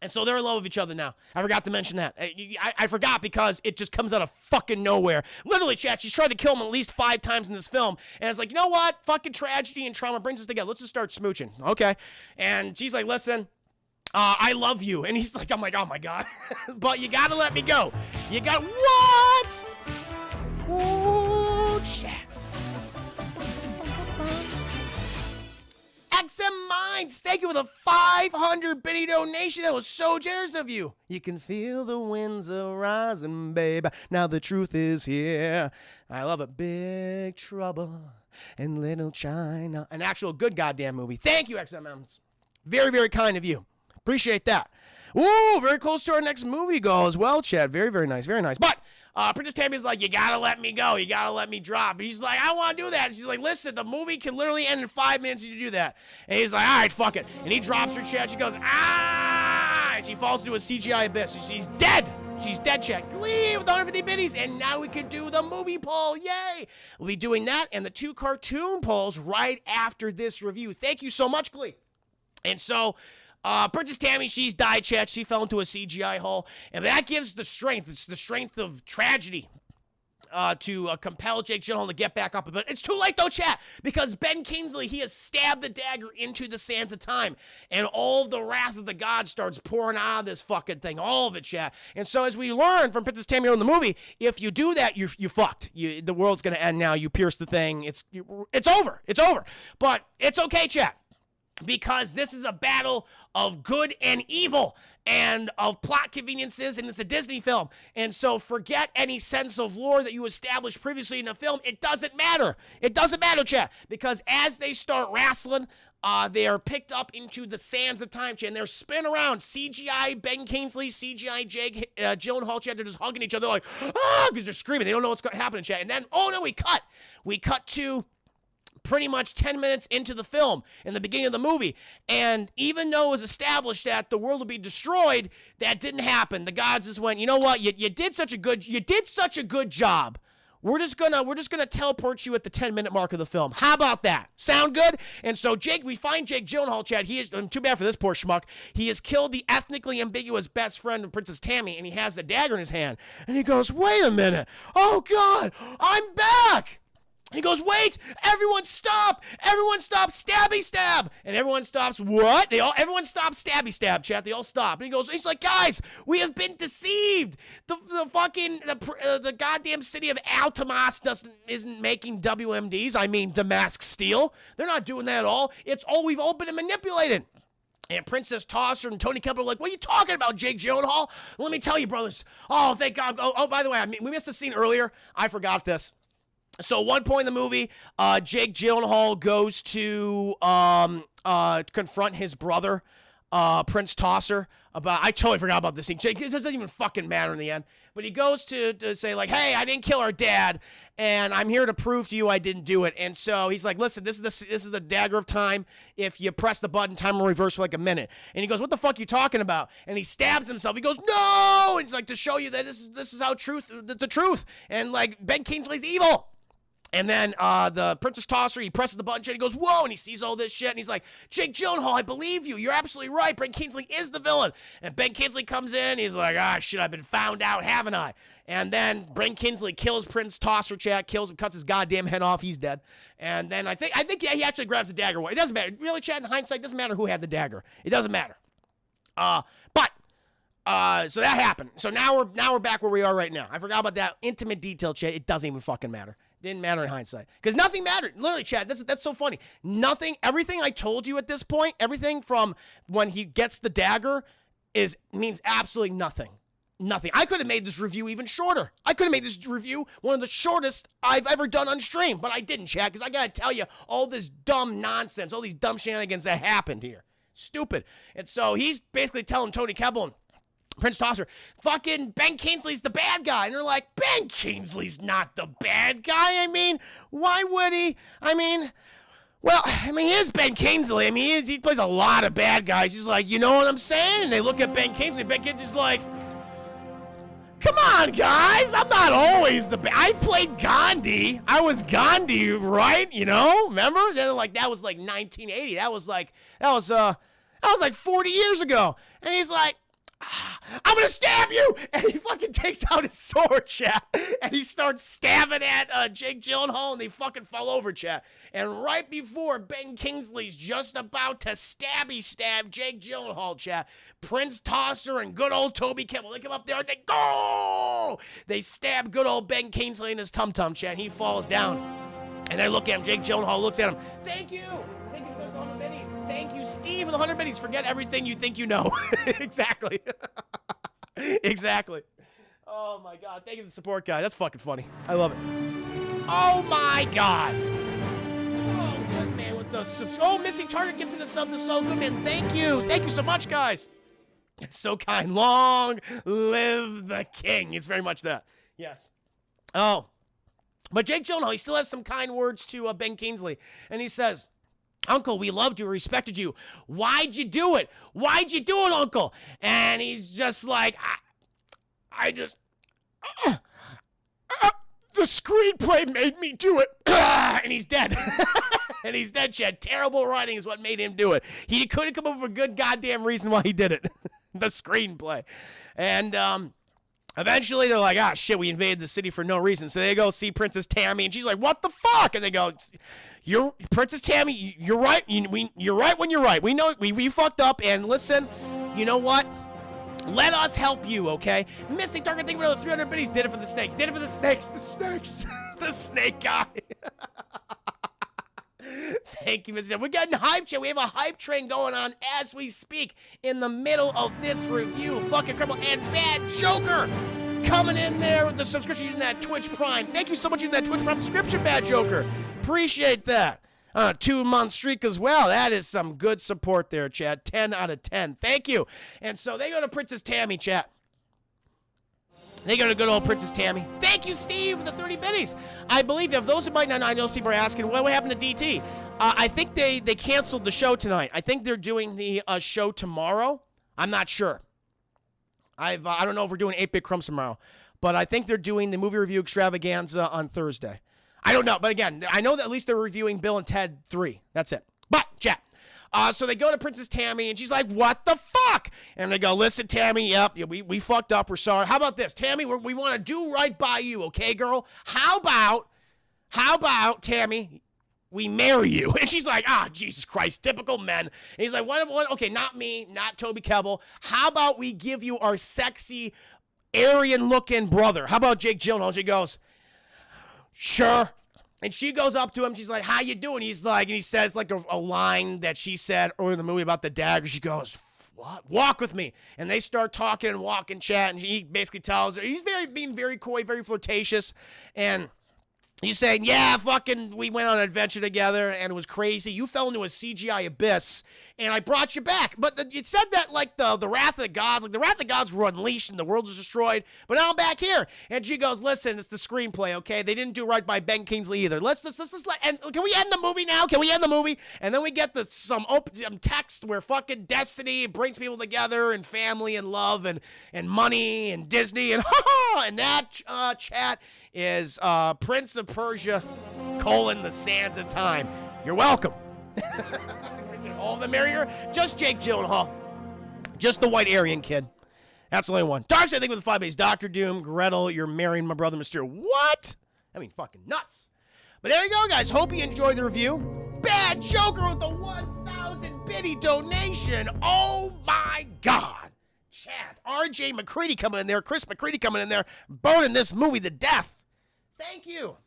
And so they're in love with each other now. I forgot to mention that. I forgot because it just comes out of fucking nowhere. Literally, chat, she's tried to kill him at least 5 times in this film. And it's like, you know what? Fucking tragedy and trauma brings us together. Let's just start smooching. Okay. And she's like, listen, I love you. And he's like, I'm like, oh my God. But you gotta let me go. You gotta, what? Ooh, chat. XM Minds, thank you for the 500 bitty donation. That was so generous of you. You can feel the winds a-rising, babe. Now the truth is here. I love it. Big Trouble in Little China. An actual good goddamn movie. Thank you, XMMs. Very, very kind of you. Appreciate that. Ooh, very close to our next movie goal as well, Chad. Very, very nice. Very nice. But Princess Tammy's like, you gotta let me go. You gotta let me drop. And he's like, I don't want to do that. And she's like, listen, the movie can literally end in 5 minutes if you do that. And he's like, all right, fuck it. And he drops her, Chad. She goes, and she falls into a CGI abyss. And she's dead. She's dead, Chad. Glee with 150 biddies. And now we can do the movie poll. Yay. We'll be doing that and the 2 cartoon polls right after this review. Thank you so much, Glee. And so, Princess Tammy, she's died, chat. She fell into a CGI hole. And that gives the strength. It's the strength of tragedy to compel Jake Gyllenhaal to get back up. But it's too late, though, chat. Because Ben Kingsley, he has stabbed the dagger into the sands of time. And all of the wrath of the gods starts pouring out of this fucking thing. All of it, chat. And so as we learn from Princess Tammy in the movie, if you do that, you fucked. The world's going to end now. You pierce the thing. It's over. It's over. But it's okay, chat. Because this is a battle of good and evil and of plot conveniences, and it's a Disney film. And so forget any sense of lore that you established previously in the film. It doesn't matter. It doesn't matter, chat. Because as they start wrestling, they are picked up into the sands of time, chat, and they're spin around. CGI Ben Kingsley, CGI Jake Gyllenhaal, chat. They're just hugging each other like, because they're screaming. They don't know what's going to happen, chat. And then, oh no, we cut. We cut to pretty much 10 minutes into the film, in the beginning of the movie. And even though it was established that the world would be destroyed, that didn't happen. The gods just went, you know what? You did such a good job. We're just gonna teleport you at the 10-minute mark of the film. How about that? Sound good? And so we find Jake Gyllenhaal, Chad. He is, too bad for this poor schmuck. He has killed the ethnically ambiguous best friend of Princess Tammy, and he has the dagger in his hand. And he goes, wait a minute. Oh God, I'm back. He goes, wait, everyone stop, stabby stab. And everyone stops, what? Everyone stops, stabby stab, chat. They all stop. And he's like, guys, we have been deceived. The goddamn city of Altamas isn't making WMDs. I mean, Damask Steel. They're not doing that at all. We've all been manipulated. And Princess Tosser and Tony Kemper are like, what are you talking about, Jake Gyllenhaal? Let me tell you, brothers. Oh, thank God. Oh, by the way, we missed a scene earlier. I forgot this. So at one point in the movie, Jake Gyllenhaal goes to confront his brother, Prince Tosser. I totally forgot about this scene. Jake, it doesn't even fucking matter in the end. But he goes to say, like, hey, I didn't kill our dad, and I'm here to prove to you I didn't do it. And so he's like, listen, this is the dagger of time. If you press the button, time will reverse for like a minute. And he goes, what the fuck are you talking about? And he stabs himself. He goes, no! And it's like, to show you that this is how the truth. And like, Ben Kingsley's evil. And then the Princess Tosser, he presses the button, and he goes, whoa, and he sees all this shit, and he's like, Jake Gyllenhaal, I believe you. You're absolutely right. Ben Kingsley is the villain. And Ben Kingsley comes in, he's like, shit, I've been found out, haven't I? And then Ben Kingsley kills Prince Tosser, chat, kills him, cuts his goddamn head off, he's dead. And then I think yeah, he actually grabs the dagger. It doesn't matter. Really, chat, in hindsight, it doesn't matter who had the dagger. It doesn't matter. So that happened. So now we're back where we are right now. I forgot about that intimate detail, chat. It doesn't even fucking matter. Didn't matter in hindsight. Because nothing mattered. Literally, Chad, that's so funny. Nothing, everything I told you at this point, everything from when he gets the dagger means absolutely nothing. Nothing. I could have made this review even shorter. I could have made this review one of the shortest I've ever done on stream, but I didn't, Chad, because I got to tell you all this dumb nonsense, all these dumb shenanigans that happened here. Stupid. And so he's basically telling Tony Kebbell, Prince Tosser, fucking Ben Kingsley's the bad guy. And they're like, Ben Kingsley's not the bad guy. I mean, why would he? Well, he is Ben Kingsley. He plays a lot of bad guys. He's like, you know what I'm saying? And they look at Ben Kingsley. Ben Kingsley's like, come on, guys. I'm not always the bad. I played Gandhi. I was Gandhi, right? You know, remember? They're like, that was like 1980. That was like 40 years ago. And he's like, I'm gonna stab you! And he fucking takes out his sword, chat. And he starts stabbing at Jake Gyllenhaal, and they fucking fall over, chat. And right before Ben Kingsley's just about to stab Jake Gyllenhaal, chat, Prince Tosser and good old Toby Kebbell, they come up there and they go! They stab good old Ben Kingsley in his tum-tum, chat, and he falls down. And they look at him. Jake Gyllenhaal looks at him. Thank you! Thank you for those 100 biddies. Thank you, Steve, for the 100 biddies. Forget everything you think you know. Exactly. Exactly. Oh, my God. Thank you for the support, guy. That's fucking funny. I love it. Oh, my God. So good, man, with the missing target gifting the sub to So Good, man. Thank you. Thank you so much, guys. So kind. Long live the king. It's very much that. Yes. Oh. But Jake Gyllenhaal, he still has some kind words to Ben Kingsley. And he says, Uncle, we loved you, respected you. Why'd you do it? Why'd you do it, Uncle? And he's just like, the screenplay made me do it. And he's dead. And he's dead, Chad. Terrible writing is what made him do it. He couldn't come up with a good goddamn reason why he did it. The screenplay. And, eventually, they're like, shit, we invaded the city for no reason. So they go see Princess Tammy, and she's like, what the fuck? And they go, Princess Tammy, you're right. You're right when you're right. We know we fucked up, and listen, you know what? Let us help you, okay? Missing target thing with the 300 biddies. Did it for the snakes. Did it for the snakes. The snakes. The snake guy. Thank you, Mr. We're getting hype, chat. We have a hype train going on as we speak in the middle of this review. Fucking criminal and Bad Joker coming in there with the subscription using that Twitch Prime. Thank you so much for using that Twitch Prime subscription, Bad Joker. Appreciate that. 2-month streak as well. That is some good support there, chat. 10 out of 10. Thank you. And so they go to Princess Tammy, chat. They go to good old Princess Tammy. Thank you, Steve, for the 30 biddies. I believe, if those who might not know, those people are asking, what happened to DT? I think they canceled the show tonight. I think they're doing the show tomorrow. I'm not sure. I don't know if we're doing 8-Bit Crumbs tomorrow, but I think they're doing the movie review extravaganza on Thursday. I don't know, but again, I know that at least they're reviewing Bill and Ted 3. That's it. But, chat. So they go to Princess Tammy, and she's like, what the fuck? And they go, listen, Tammy, yep, we fucked up. We're sorry. How about this? Tammy, we want to do right by you, okay, girl? How about, Tammy, we marry you? And she's like, Jesus Christ, typical men. And he's like, what? Okay, not me, not Toby Kebbell. How about we give you our sexy, Aryan-looking brother? How about Jake Gyllenhaal? She goes, sure. And she goes up to him. She's like, how you doing? He's like, and he says like a line that she said earlier in the movie about the dagger. She goes, what? Walk with me. And they start talking and walking, chat. And he basically tells her, he's being very coy, very flirtatious. And he's saying, yeah, fucking, we went on an adventure together and it was crazy. You fell into a CGI abyss and I brought you back. But it said that like the wrath of the gods, like the wrath of the gods were unleashed and the world was destroyed. But now I'm back here. And she goes, listen, it's the screenplay, okay? They didn't do right by Ben Kingsley either. Let's just and can we end the movie now? Can we end the movie? And then we get some text where fucking destiny brings people together and family and love and money and Disney and and that chat is Prince of Persia, the sands of time. You're welcome. All the merrier. Just Jake Gyllenhaal. Just the white Aryan kid. That's the only one. Darkseid, I think with the 5 days. Dr. Doom, Gretel, you're marrying my brother, Mysterio. What? I mean, fucking nuts. But there you go, guys. Hope you enjoyed the review. Bad Joker with the 1,000 biddy donation. Oh my God. Chad, RJ McCready coming in there. Chris McCready coming in there. Burning this movie to death. Thank you.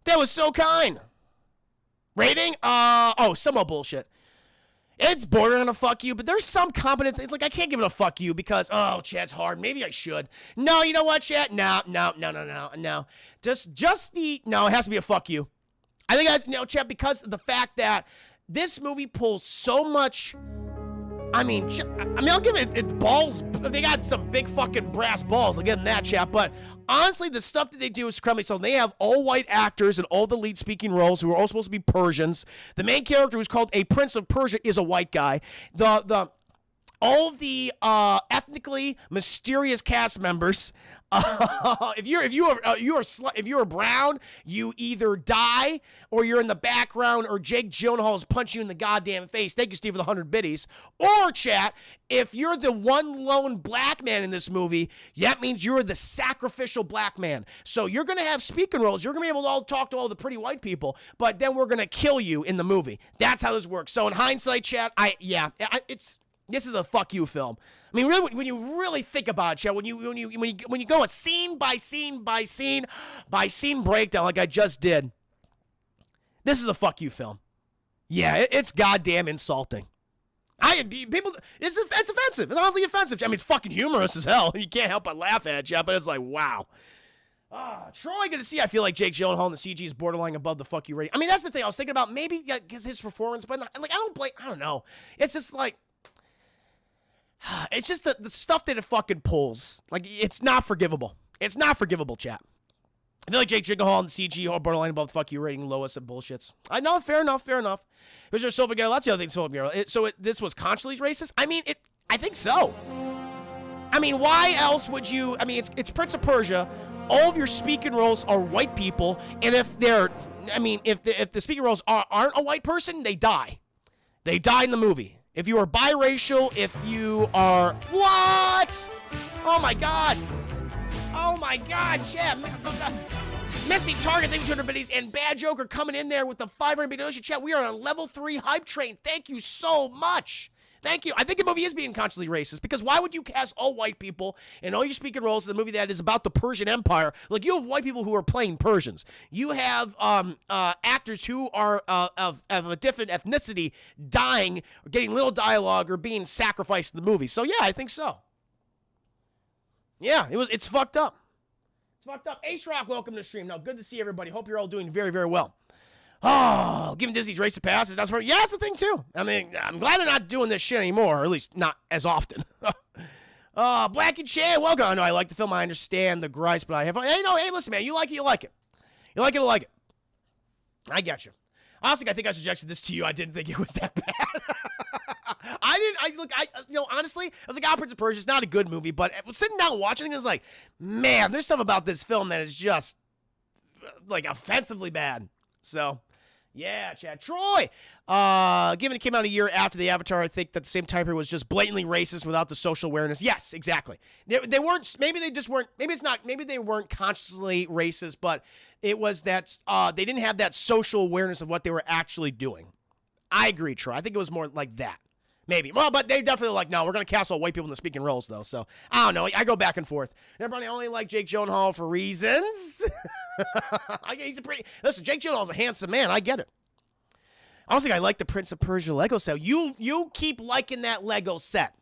That was so kind. Rating? Some more bullshit. It's bordering on a fuck you, but there's some competent things. Like, I can't give it a fuck you because, chat's hard. Maybe I should. No, you know what, chat? No. No, it has to be a fuck you. I think chat, because of the fact that this movie pulls so much. I'll give it balls. They got some big fucking brass balls. I'll give them that, chat. But honestly, the stuff that they do is incredibly. So they have all white actors and all the lead speaking roles who are all supposed to be Persians. The main character, who's called a Prince of Persia, is a white guy. All of the ethnically mysterious cast members. If you're brown, you either die or you're in the background, or Jake Gyllenhaal's punch you in the goddamn face. Thank you, Steve, for the 100 biddies. Or, chat, if you're the one lone black man in this movie, that means you're the sacrificial black man. So you're gonna have speaking roles. You're gonna be able to all talk to all the pretty white people, but then we're gonna kill you in the movie. That's how this works. So in hindsight, chat, this is a fuck you film. I mean, really, when you really think about it, chat, when you go a scene by scene breakdown like I just did, this is a fuck you film. Yeah, it's goddamn insulting. It's offensive. It's honestly offensive. I mean, it's fucking humorous as hell. You can't help but laugh at it, chat, but it's like, wow. Troy, good to see. I feel like Jake Gyllenhaal in the CG is borderline above the fuck you rating. I mean, that's the thing I was thinking about. Maybe because his performance, but not, like, I don't know. It's just like. It's just the stuff that it fucking pulls. Like, it's not forgivable. It's not forgivable, chat. I feel like Jake Gyllenhaal and CG are borderline above the fuck you rating, lowest of bullshits. I know, fair enough. Because there's Sophie Girl, that's the other thing, Sophie Girl. This was consciously racist? I mean, I think so. I mean, why else would you, it's Prince of Persia. All of your speaking roles are white people, and if the speaking roles aren't a white person, they die. They die in the movie. If you are biracial, if you are... What? Oh, my God. Chat. Missing Target, thank you, 200 biddies, and Bad Joker coming in there with the 500 biddies. Chat, we are on a level 3 hype train. Thank you so much. Thank you. I think the movie is being consciously racist, because why would you cast all white people and all your speaking roles in the movie that is about the Persian Empire? Like, you have white people who are playing Persians. You have actors who are of a different ethnicity dying or getting little dialogue or being sacrificed in the movie. So, yeah, I think so. Yeah, it's fucked up. It's fucked up. Ace Rock, welcome to the stream. Now, good to see everybody. Hope you're all doing very, very well. Oh, giving Disney's race to pass is not smart. Yeah, it's a thing too. I mean, I'm glad they're not doing this shit anymore, or at least not as often. Black and Chan, welcome. I know I like the film. I understand the gripes, but I have. Hey, listen, man, you like it, you like it. You like it, I like it. I get you. Honestly, I think I suggested this to you. I didn't think it was that bad. Honestly, I was like, Prince of Persia is not a good movie, but sitting down watching it, I was like, man, there's stuff about this film that is just like offensively bad. So. Yeah, Chad. Troy! Given it came out a year after the Avatar, I think that the same time period was just blatantly racist without the social awareness. Yes, exactly. They weren't, maybe they just weren't, maybe they weren't consciously racist, but it was that they didn't have that social awareness of what they were actually doing. I agree, Troy. I think it was more like that. Maybe. Well, but they definitely like, no, we're going to cast all white people in the speaking roles, though. So, I don't know. I go back and forth. Everybody only like Jake Gyllenhaal for reasons. Listen, Jake Gyllenhaal's a handsome man. I get it. Honestly, I like the Prince of Persia Lego set. You keep liking that Lego set.